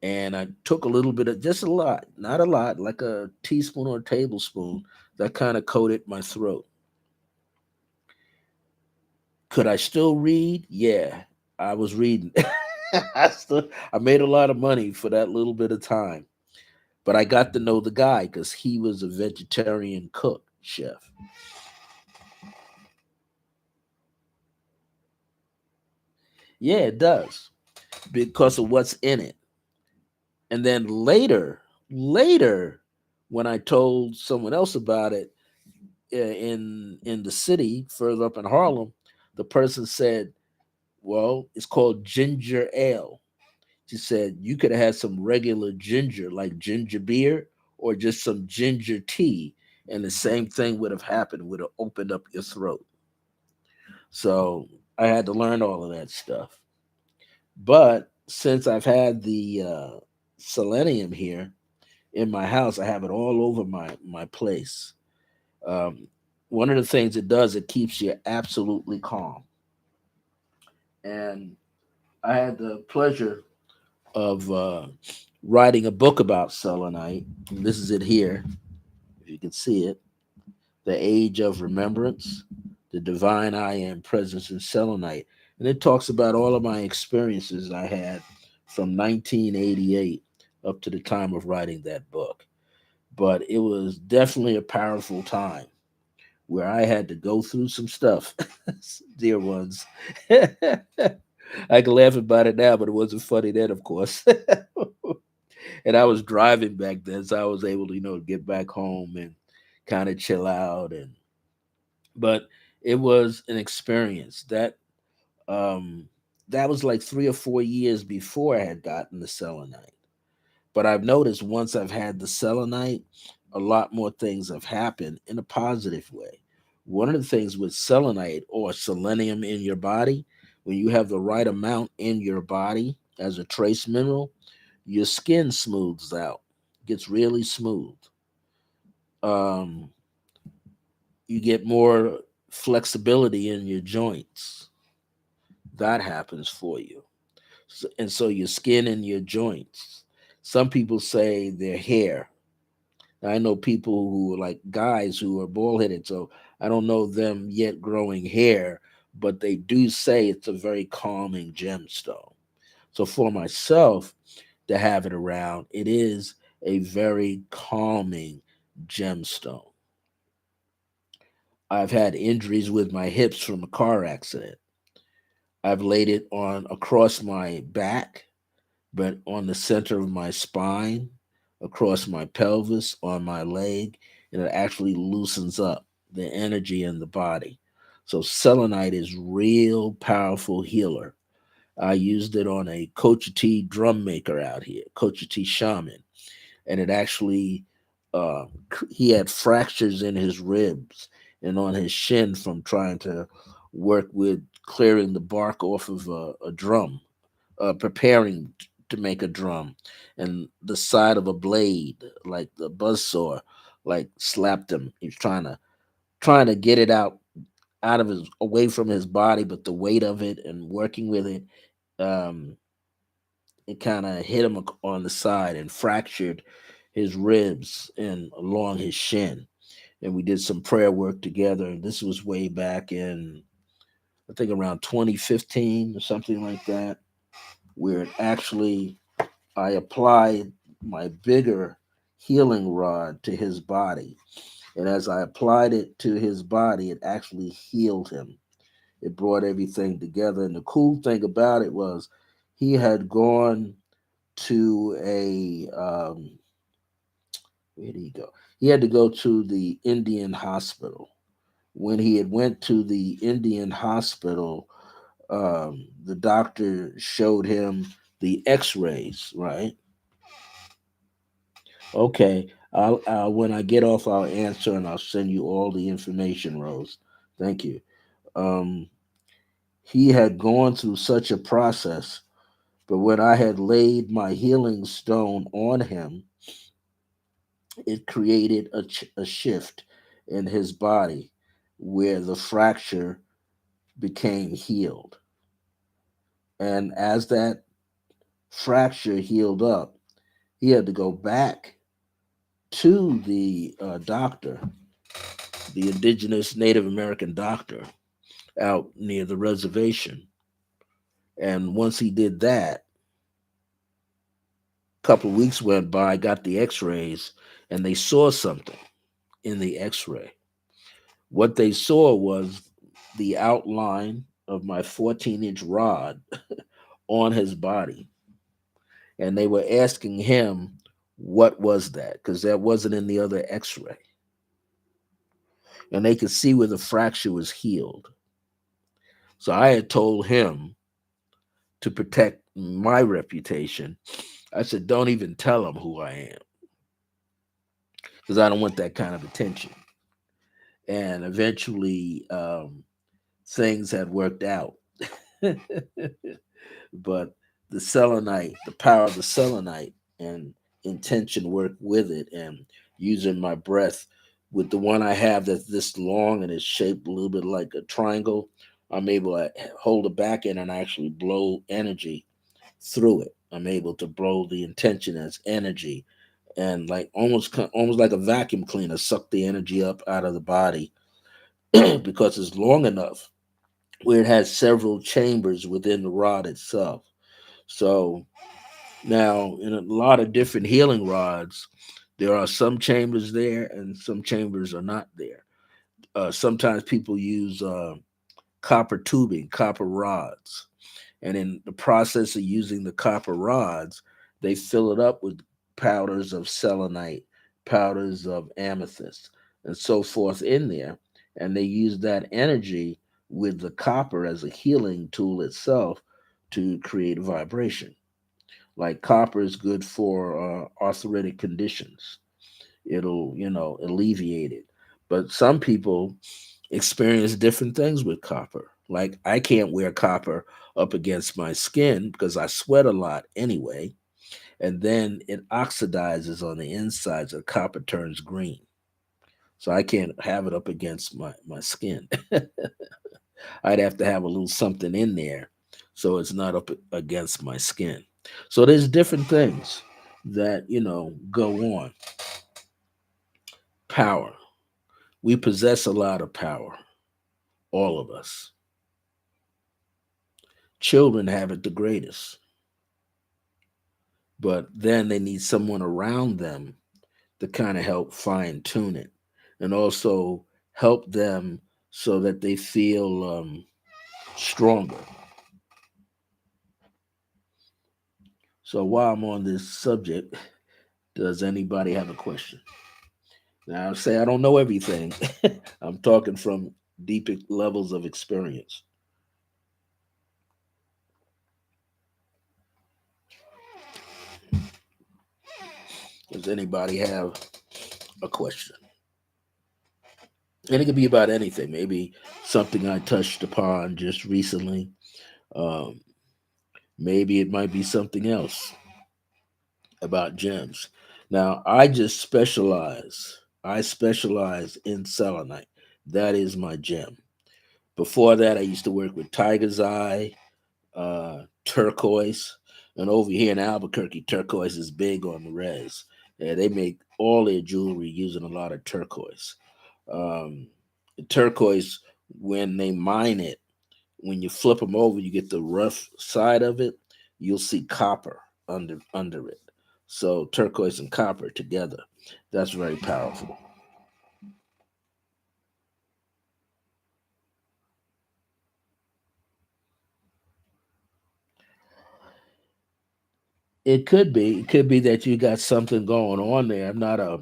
And I took a little bit of, just a lot, not a lot, like a teaspoon or a tablespoon, that kind of coated my throat. Could I still read? Yeah, I was reading. I made a lot of money for that little bit of time. But I got to know the guy because he was a vegetarian cook chef. Yeah, it does because of what's in it. And then later, when I told someone else about it in the city further up in Harlem, the person said, "Well, it's called ginger ale." She said you could have had some regular ginger, like ginger beer, or just some ginger tea, and the same thing would have happened. Would have opened up your throat. So I had to learn all of that stuff. But since I've had the selenium here in my house, I have it all over my place. Um, One of the things it does, it keeps you absolutely calm. And I had the pleasure of writing a book about selenite. And this is it here, if you can see it. The Age of Remembrance, the Divine I Am Presence in Selenite. And it talks about all of my experiences I had from 1988 up to the time of writing that book. But it was definitely a powerful time where I had to go through some stuff, dear ones. I can laugh about it now, but it wasn't funny then, of course. And I was driving back then, so I was able to, get back home and kind of chill out. But it was an experience um, that was like 3 or 4 years before I had gotten the selenite. But I've noticed once I've had the selenite, a lot more things have happened in a positive way. One of the things with selenite or selenium in your body, When you have the right amount in your body as a trace mineral, your skin smooths out, gets really smooth. Um, you get more flexibility in your joints. That happens for you. And so your skin and your joints. Some people say their hair. I know people who are like guys who are bald headed, so I don't know them yet growing hair, but they do say it's a very calming gemstone. So for myself to have it around, it is a very calming gemstone. I've had injuries with my hips from a car accident. I've laid it on across my back, but on the center of my spine, across my pelvis, on my leg, and it actually loosens up the energy in the body. So selenite is real powerful healer. I used it on a Coach T drum maker out here, Coach T shaman, and it actually he had fractures in his ribs and on his shin from trying to work with clearing the bark off of a drum, preparing to make a drum, and the side of a blade, like the buzz saw, like slapped him. He was trying to get it out of his away from his body, but the weight of it and working with it, um, it kind of hit him on the side and fractured his ribs and along his shin. And we did some prayer work together. And this was way back in, I think, around 2015 or something like that, where it actually I applied my bigger healing rod to his body. And as I applied it to his body, it actually healed him. It brought everything together. And the cool thing about it was he had gone to where did he go? He had to go to the Indian hospital. When he had went to the Indian hospital, the doctor showed him the X-rays, right? Okay. When I get off, I'll answer and I'll send you all the information, Rose. Thank you. Um, he had gone through such a process, but when I had laid my healing stone on him, it created a shift in his body where the fracture became healed. And as that fracture healed up, he had to go back to the doctor, the indigenous Native American doctor out near the reservation. And once he did that, a couple of weeks went by, got the x rays, and they saw something in the x ray. What they saw was the outline of my 14-inch rod on his body. And they were asking him, what was that? Because that wasn't in the other x ray. And they could see where the fracture was healed. So I had told him to protect my reputation. I said, don't even tell him who I am because I don't want that kind of attention. And eventually, things had worked out. But the selenite, the power of the selenite and intention work with it and using my breath with the one I have that's this long and is shaped a little bit like a triangle. I'm able to hold it back in and actually blow energy through it. I'm able to blow the intention as energy and like almost like a vacuum cleaner suck the energy up out of the body because it's long enough where it has several chambers within the rod itself. So now, in a lot of different healing rods, there are some chambers there and some chambers are not there. Sometimes people use copper tubing, copper rods. And in the process of using the copper rods, they fill it up with powders of selenite, powders of amethyst, and so forth in there. And they use that energy with the copper as a healing tool itself to create vibration. Like copper is good for arthritic conditions. It'll, alleviate it. But some people experience different things with copper. Like I can't wear copper up against my skin because I sweat a lot anyway, and then it oxidizes on the inside, so copper turns green. So I can't have it up against my skin. I'd have to have a little something in there so it's not up against my skin. So there's different things that, go on. Power. We possess a lot of power, all of us. Children have it the greatest, but then they need someone around them to kind of help fine tune it and also help them so that they feel stronger. So while I'm on this subject, does anybody have a question? Now, I say I don't know everything. I'm talking from deep levels of experience. Does anybody have a question? And it could be about anything. Maybe something I touched upon just recently. Um, Maybe it might be something else about gems. Now, I just specialize. I specialize in selenite. That is my gem. Before that, I used to work with tiger's eye, turquoise, and over here in Albuquerque, turquoise is big on the res. Yeah, they make all their jewelry using a lot of turquoise. Um, Turquoise, when they mine it, when you flip them over, you get the rough side of it. You'll see copper under it. So turquoise and copper together, that's very powerful. It could be that you got something going on there. I'm not a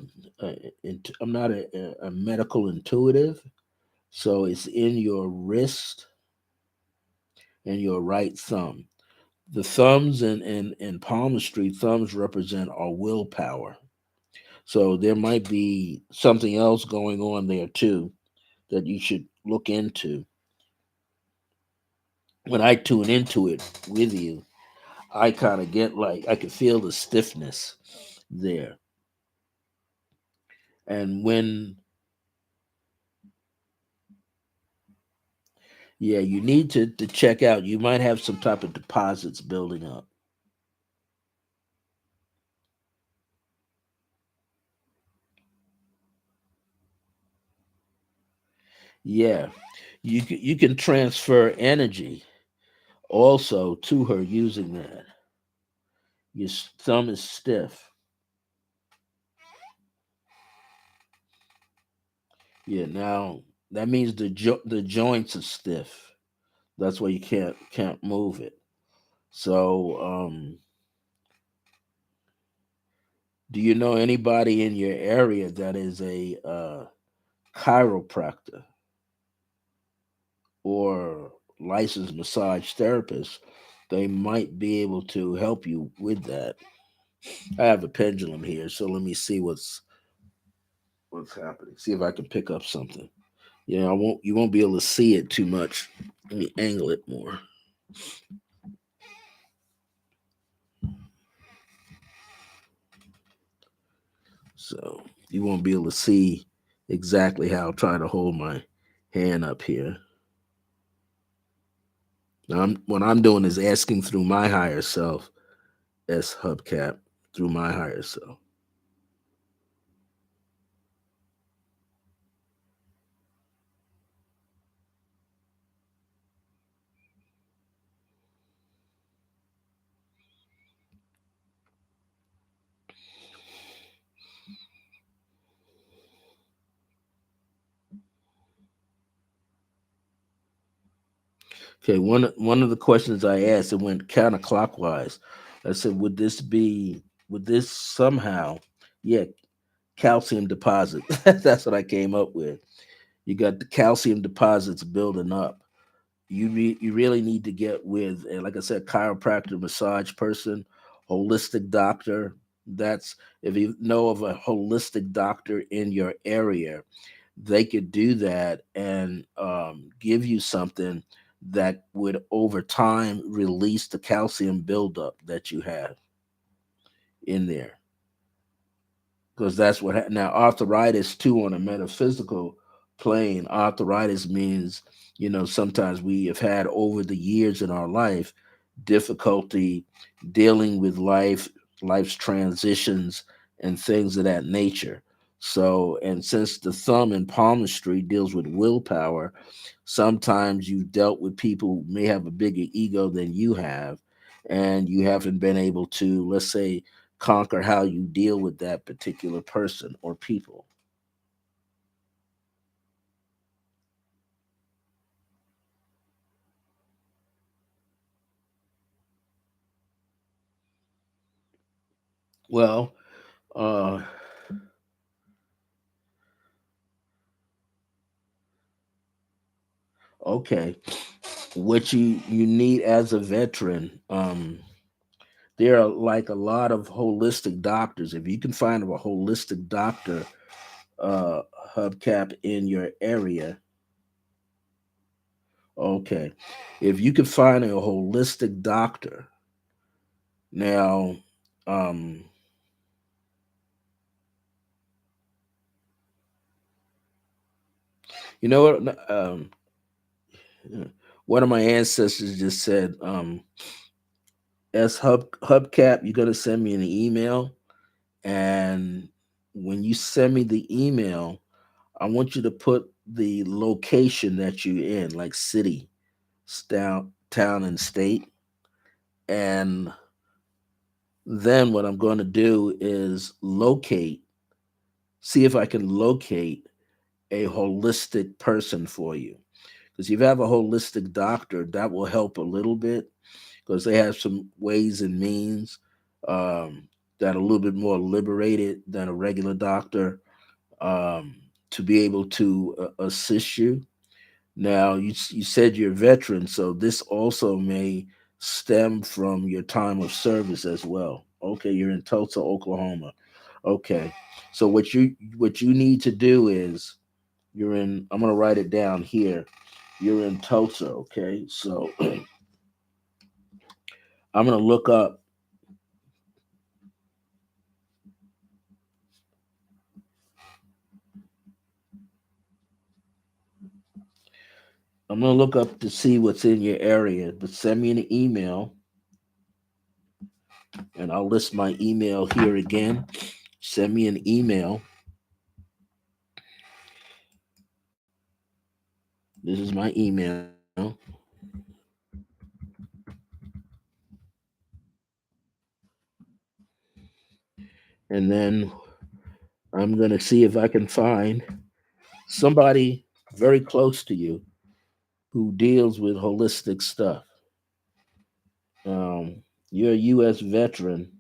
medical intuitive, so it's in your wrist and your right thumb. The thumbs and palmistry, thumbs represent our willpower. So there might be something else going on there too that you should look into. When I tune into it with you, I kind of get like I can feel the stiffness there. And when yeah, you need to check out. You might have some type of deposits building up. Yeah, you can transfer energy also to her using that. Your thumb is stiff. Yeah, now that means the joints are stiff. That's why you can't move it. So, do you know anybody in your area that is a chiropractor or licensed massage therapist? They might be able to help you with that. I have a pendulum here, so let me see what's happening. See if I can pick up something. Yeah, I won't. You won't be able to see it too much. Let me angle it more, so you won't be able to see exactly how I'm trying to hold my hand up here. Now, what I'm doing is asking through my higher self, S hubcap, through my higher self. Okay, one of the questions I asked, it went counterclockwise. I said, would this somehow, yeah, calcium deposit. That's what I came up with. You got the calcium deposits building up. You really need to get with, like I said, chiropractor, massage person, holistic doctor. That's if you know of a holistic doctor in your area, they could do that and give you something that would over time release the calcium buildup that you have in there, because that's what now arthritis too on a metaphysical plane. Arthritis means, sometimes we have had over the years in our life difficulty dealing with life's transitions and things of that nature. So, and since the thumb in palmistry deals with willpower, sometimes you've dealt with people who may have a bigger ego than you have, and you haven't been able to, let's say, conquer how you deal with that particular person or people. Well, uh, okay. What you need as a veteran, there are like a lot of holistic doctors. If you can find a holistic doctor, uh, hubcap in your area, okay. If you can find a holistic doctor, now, um, you know what? One of my ancestors just said, as hubcap, you're gonna send me an email, and when you send me the email, I want you to put the location that you're in, like city, town, and state. And then what I'm going to do is see if I can locate a holistic person for you. Because if you have a holistic doctor, that will help a little bit, because they have some ways and means, um, that are a little bit more liberated than a regular doctor, um, to be able to assist you. Now, you said you're a veteran, so this also may stem from your time of service as well. Okay, you're in Tulsa, Oklahoma. Okay, so what you need to do is you're in. I'm gonna write it down here. You're in Tulsa. Okay, so I'm gonna look up. I'm gonna look up to see what's in your area. But send me an email, and I'll list my email here again. Send me an email. This is my email, and then I'm going to see if I can find somebody very close to you who deals with holistic stuff. Um, you're a U.S. veteran,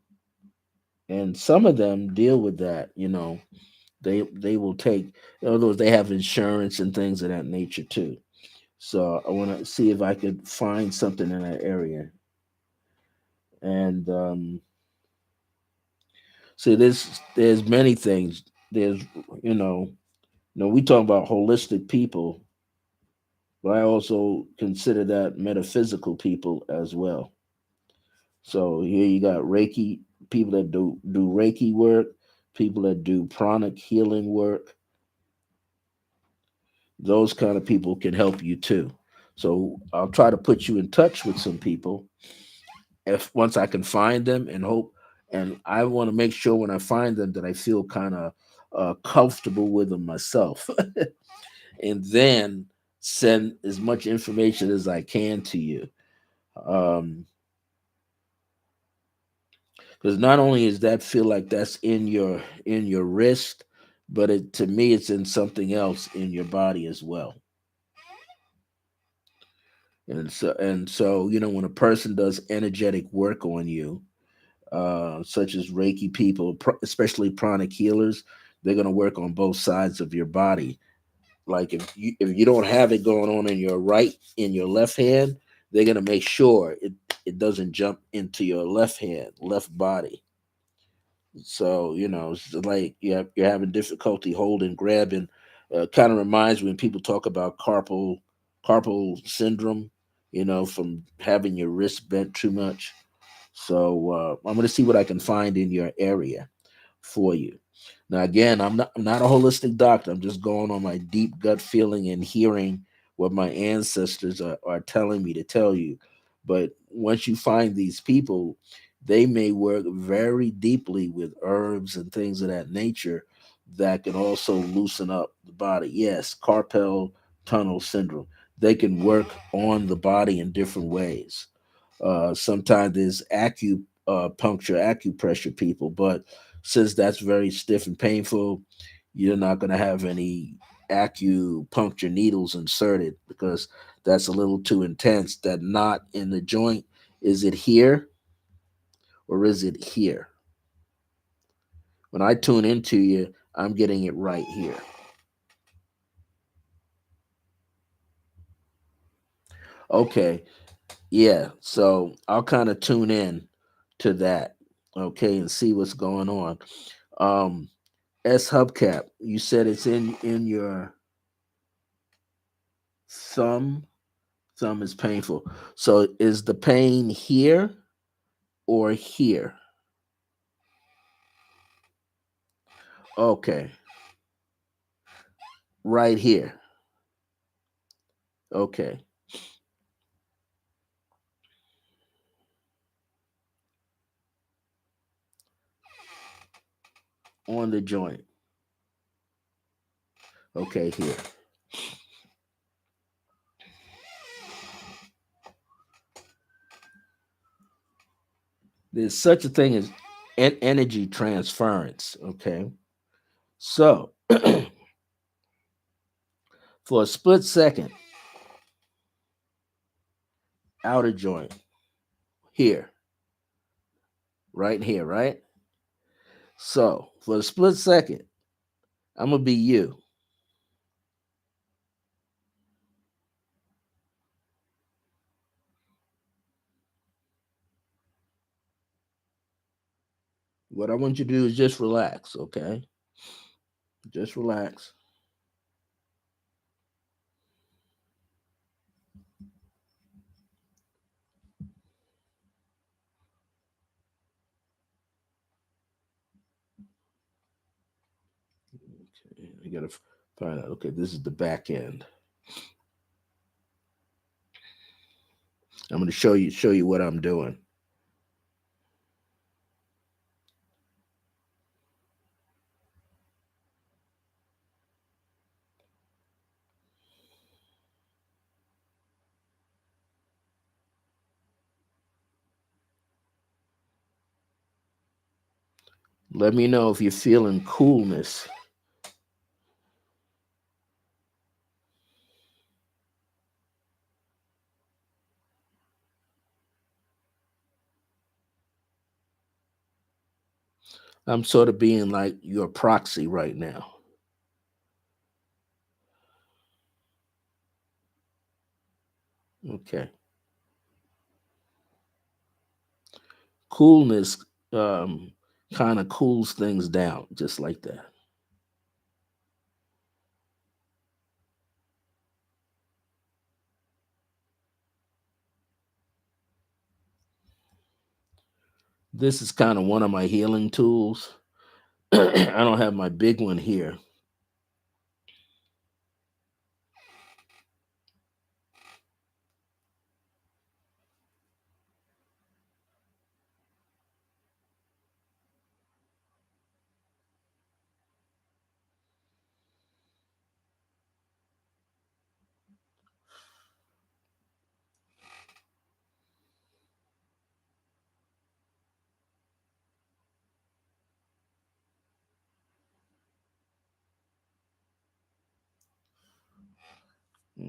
and some of them deal with that. They will take, in other words, they have insurance and things of that nature too. So I want to see if I could find something in that area. And see, there's many things. There's, you know, we talk about holistic people, but I also consider that metaphysical people as well. So here you got Reiki people that do Reiki work, people that do pranic healing work. Those kind of people can help you too. So I'll try to put you in touch with some people if once I can find them, and hope. And I want to make sure when I find them that I feel kind of comfortable with them myself, and then send as much information as I can to you. Um, because not only is that feel like that's in your wrist, but to me it's in something else in your body as well. And so when a person does energetic work on you, such as Reiki people, especially pranic healers, they're going to work on both sides of your body. Like if you don't have it going on in your left hand, they're going to make sure it doesn't jump into your left body. So it's like you're having difficulty holding, grabbing. Kind of reminds me when people talk about carpal syndrome. from having your wrist bent too much. So I'm going to see what I can find in your area for you. Now, again, I'm not a holistic doctor. I'm just going on my deep gut feeling and hearing what my ancestors are telling me to tell you. But once you find these people, they may work very deeply with herbs and things of that nature that can also loosen up the body. Yes, carpal tunnel syndrome. They can work on the body in different ways. Sometimes there's puncture, acupressure people, but since that's very stiff and painful, you're not going to have any acupuncture needles inserted because that's a little too intense. That knot in the joint, is it here or is it here? When I tune into you, I'm getting it right here. Okay, yeah. So I'll kind of tune in to that, okay, and see what's going on. Um, S hubcap, you said it's in your thumb. Thumb is painful. So is the pain here or here? Okay, right here. Okay, on the joint. Okay, here. There's such a thing as energy transference. Okay, so for a split second, outer joint here, right here, right. So for a split second, I'm gonna be you. What I want you to do is just relax. Okay, just relax. Okay, I gotta find out. Okay, this is the back end. I'm going to show you what I'm doing. Let me know if you're feeling coolness. I'm sort of being like your proxy right now. Okay. Coolness kind of cools things down, just like that. This is kind of one of my healing tools. I don't have my big one here.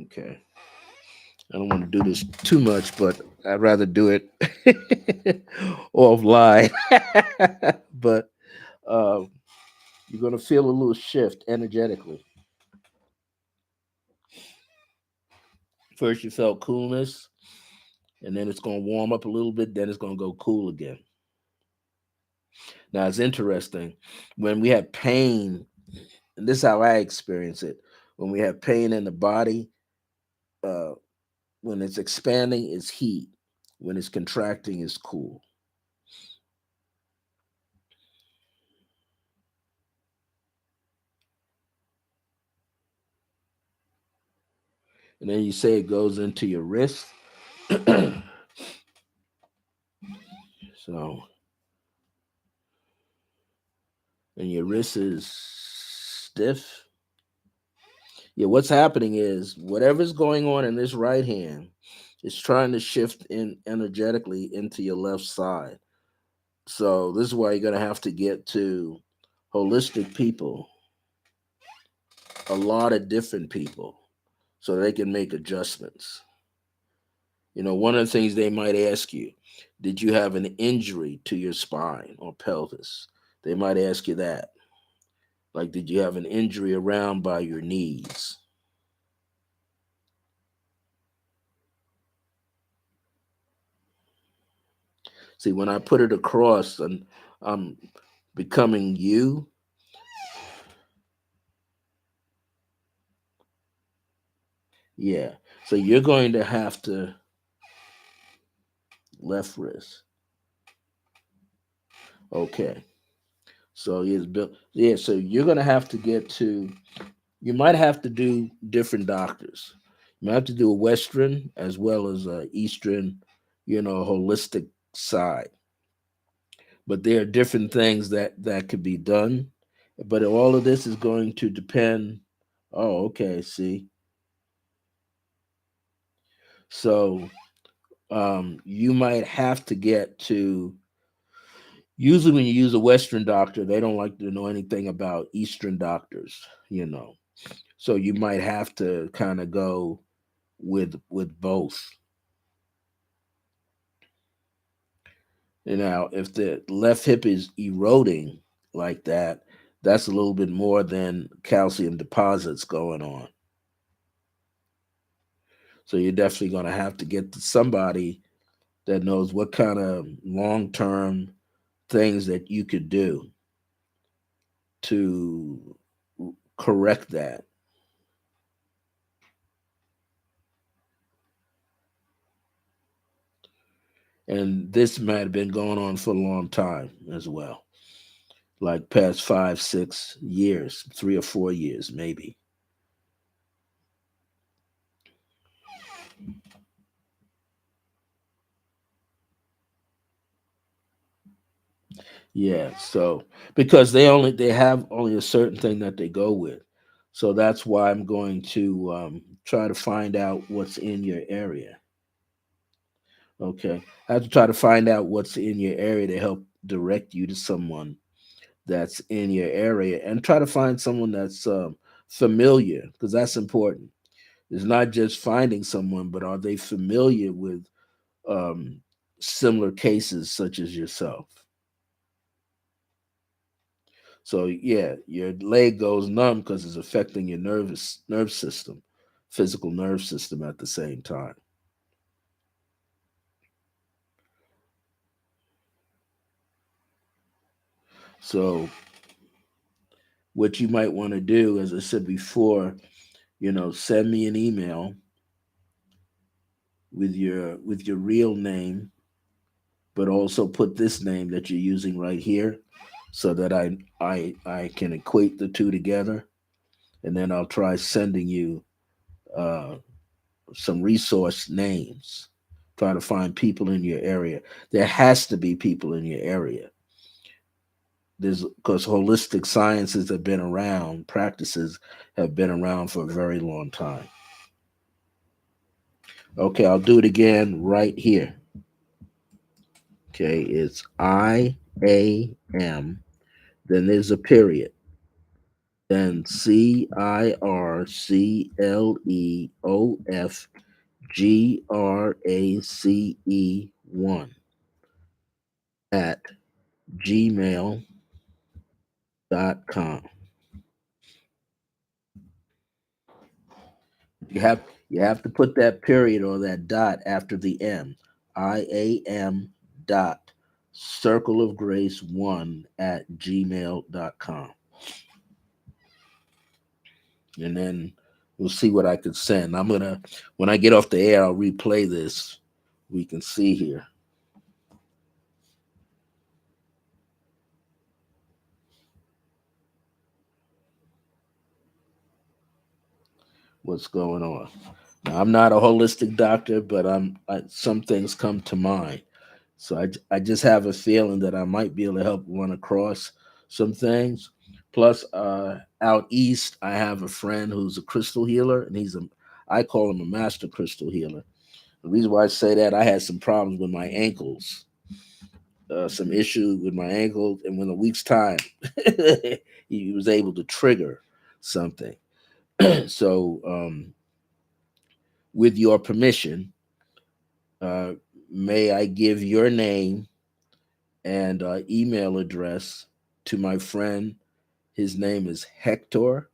Okay. I don't want to do this too much, but I'd rather do it offline. But uh, you're going to feel a little shift energetically. First, you felt coolness, and then it's going to warm up a little bit, then it's going to go cool again. Now, it's interesting when we have pain, and this is how I experience it. When we have pain in the body, uh, When it's expanding, it's heat. When it's contracting, it's cool. And then you say it goes into your wrist. So, and your wrist is stiff. Yeah, what's happening is whatever's going on in this right hand is trying to shift in energetically into your left side. So this is why you're gonna have to get to holistic people, a lot of different people, so they can make adjustments. One of the things they might ask you, did you have an injury to your spine or pelvis? They might ask you that. Like, did you have an injury around by your knees? See, when I put it across and I'm becoming you, yeah. So you're going to have to left wrist. Okay. So yes, Bill. Yeah. So you're gonna have to get to. You might have to do different doctors. You might have to do a Western as well as a Eastern, holistic side. But there are different things that could be done. But all of this is going to depend. Oh, okay. See, so you might have to get to. Usually, when you use a Western doctor, they don't like to know anything about Eastern doctors. So you might have to kind of go with both. Now, if the left hip is eroding like that, that's a little bit more than calcium deposits going on. So you're definitely going to have to get to somebody that knows what kind of long term things that you could do to correct that. And this might have been going on for a long time as well, like past 5 6 years, 3 or 4 years maybe. Yeah, so because they have only a certain thing that they go with. So that's why I'm going to try to find out what's in your area. Okay. I have to try to find out what's in your area to help direct you to someone that's in your area, and try to find someone that's familiar, because that's important. It's not just finding someone, but are they familiar with um, similar cases such as yourself? So yeah, your leg goes numb because it's affecting your nerve system, physical nerve system at the same time. So what you might want to do, as I said before, send me an email with your real name, but also put this name that you're using right here, so that I can equate the two together, and then I'll try sending you uh, some resource names. Try to find people in your area. There has to be people in your area. There's because holistic sciences have been around, practices have been around for a very long time. Okay, I'll do it again right here. Okay, it's IAM, then there's a period, then CIRCLEOFGRACE1 at gmail.com. You have to put that period or that dot after the M. IAM dot circle of grace 1 at gmail.com. And then we'll see what I can send. I'm gonna when I get off the air, I'll replay this. We can see here what's going on. Now, I'm not a holistic doctor, but some things come to mind. So I just have a feeling that I might be able to help run across some things. Plus, out east, I have a friend who's a crystal healer, and I call him a master crystal healer. The reason why I say that, I had some problems with my ankles, some issue with my ankles, and within a week's time, he was able to trigger something. So, with your permission, uh, may I give your name and email address to my friend? His name is Hector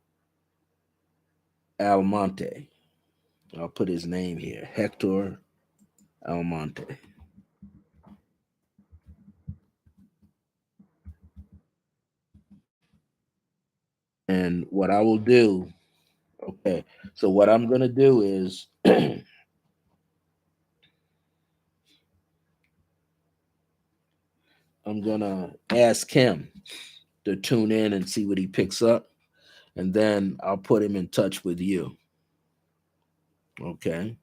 Almonte. I'll put his name here, Hector Almonte. And what I will do, okay, so what I'm going to do is I'm going to ask him to tune in and see what he picks up. And then I'll put him in touch with you. Okay.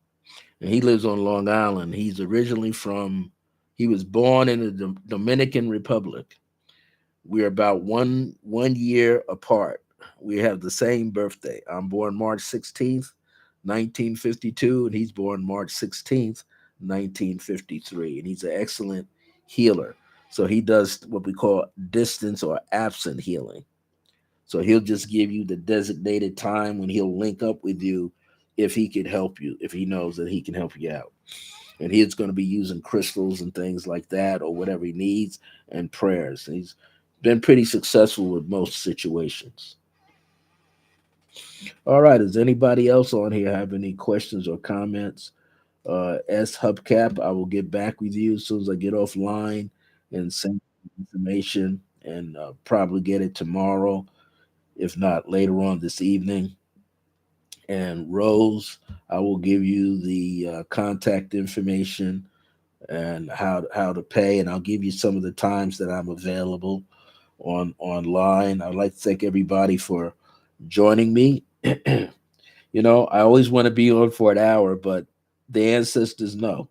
And he lives on Long Island. He was born in the Dominican Republic. We're about one year apart. We have the same birthday. I'm born March 16th, 1952, and he's born March 16th, 1953. And he's an excellent healer. So he does what we call distance or absent healing. So he'll just give you the designated time when he'll link up with you if he can help you, if he knows that he can help you out. And he's going to be using crystals and things like that or whatever he needs and prayers. And he's been pretty successful with most situations. All right. Does anybody else on here have any questions or comments? S Hubcap, I will get back with you as soon as I get offline and send information and probably get it tomorrow, if not later on this evening. And Rose, I will give you the contact information and how to pay, and I'll give you some of the times that I'm available online. I'd like to thank everybody for joining me. I always want to be on for an hour, but the ancestors know.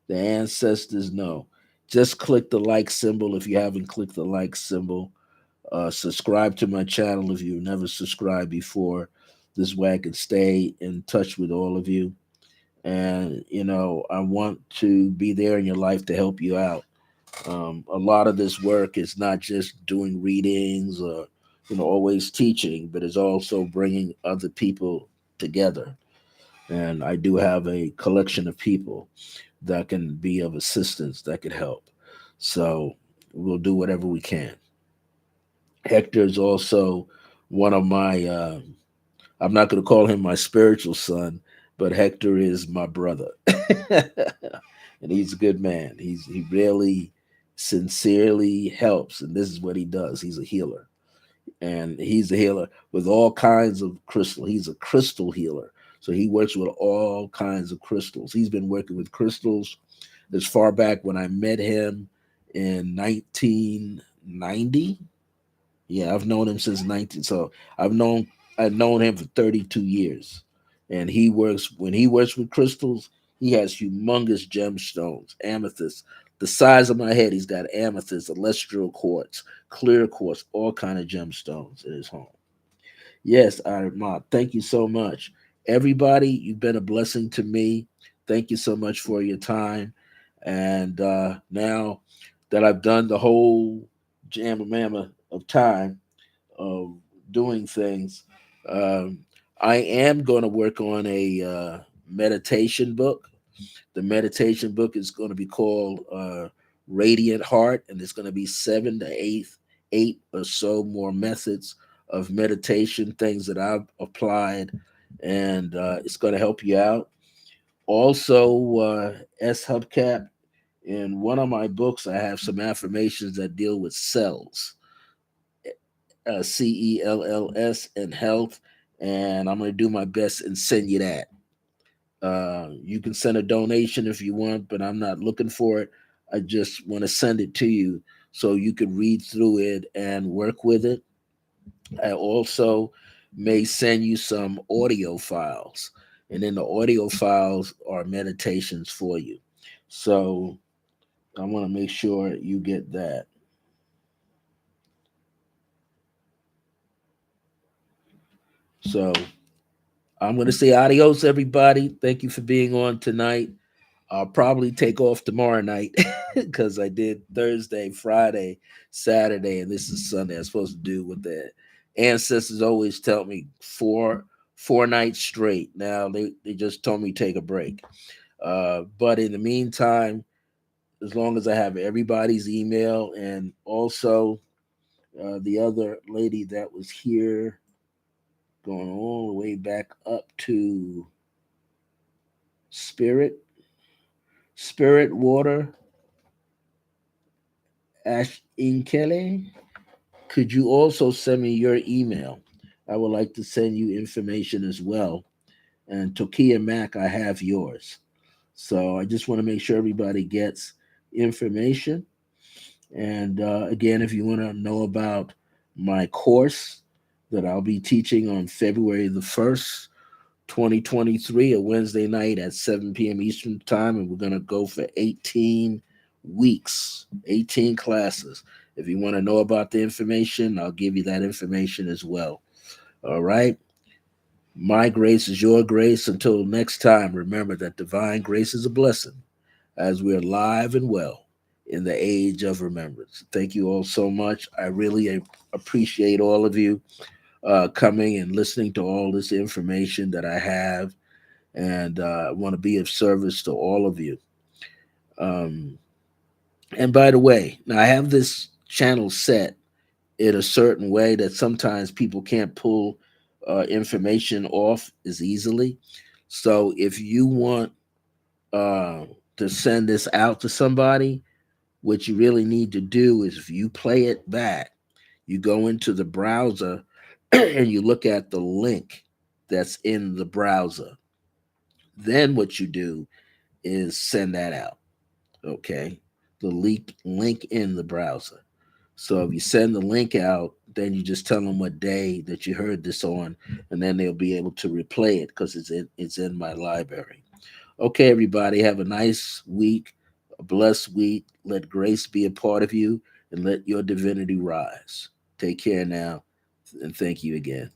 The ancestors know. Just click the like symbol if you haven't clicked the like symbol. Subscribe to my channel if you've never subscribed before. This way I can stay in touch with all of you. And, I want to be there in your life to help you out. A lot of this work is not just doing readings or, always teaching, but it's also bringing other people together. And I do have a collection of people that can be of assistance, that could help. So we'll do whatever we can. Hector is also one of my, I'm not going to call him my spiritual son, but Hector is my brother. And he's a good man. He really sincerely helps. And this is what he does. He's a healer. And he's a healer with all kinds of crystal. He's a crystal healer. So he works with all kinds of crystals. He's been working with crystals as far back when I met him in 1990. Yeah, I've known him since 19. So I've known him for 32 years. And when he works with crystals, he has humongous gemstones, amethyst. The size of my head, he's got amethyst, celestial quartz, clear quartz, all kind of gemstones in his home. Yes, Armand, thank you so much. Everybody, you've been a blessing to me. Thank you so much for your time. And now that I've done the whole jamma of time of doing things, um, I am going to work on a meditation book. The meditation book is going to be called Radiant Heart, and it's going to be eight or so more methods of meditation, things that I've applied, and it's going to help you out. Also, S Hubcap, in one of my books, I have some affirmations that deal with cells, CELLS, and health. and I'm going to do my best and send you that. You can send a donation if you want, but I'm not looking for it. I just want to send it to you so you can read through it and work with it. I also may send you some audio files, and in the audio files are meditations for you. So I want to make sure you get that. So I'm going to say adios, everybody. Thank you for being on tonight. I'll probably take off tomorrow night because I did Thursday, Friday, Saturday, and this is Sunday. I'm supposed to do what the ancestors always tell me, four nights straight. Now they just told me take a break. But in the meantime, as long as I have everybody's email, and also the other lady that was here, going all the way back up to Spirit, Spirit Water, Ash Inkele. Could you also send me your email? I would like to send you information as well. And Tokia Mac, I have yours. So I just want to make sure everybody gets information. And again, if you want to know about my course that I'll be teaching on February the 1st, 2023, a Wednesday night at 7 p.m. Eastern Time, and we're going to go for 18 weeks, 18 classes. If you want to know about the information, I'll give you that information as well. All right. My grace is your grace. Until next time, remember that divine grace is a blessing as we're alive and well in the age of remembrance. Thank you all so much. I really appreciate all of you coming and listening to all this information that I have, and I want to be of service to all of you. Um, and by the way, now I have this channel set in a certain way that sometimes people can't pull information off as easily. So if you want uh, to send this out to somebody, what you really need to do is if you play it back, you go into the browser and you look at the link that's in the browser. Then what you do is send that out. Okay. The link in the browser. So if you send the link out, then you just tell them what day that you heard this on, and then they'll be able to replay it because it's in my library. Okay, everybody, have a nice week, a blessed week. Let grace be a part of you, and let your divinity rise. Take care now, and thank you again.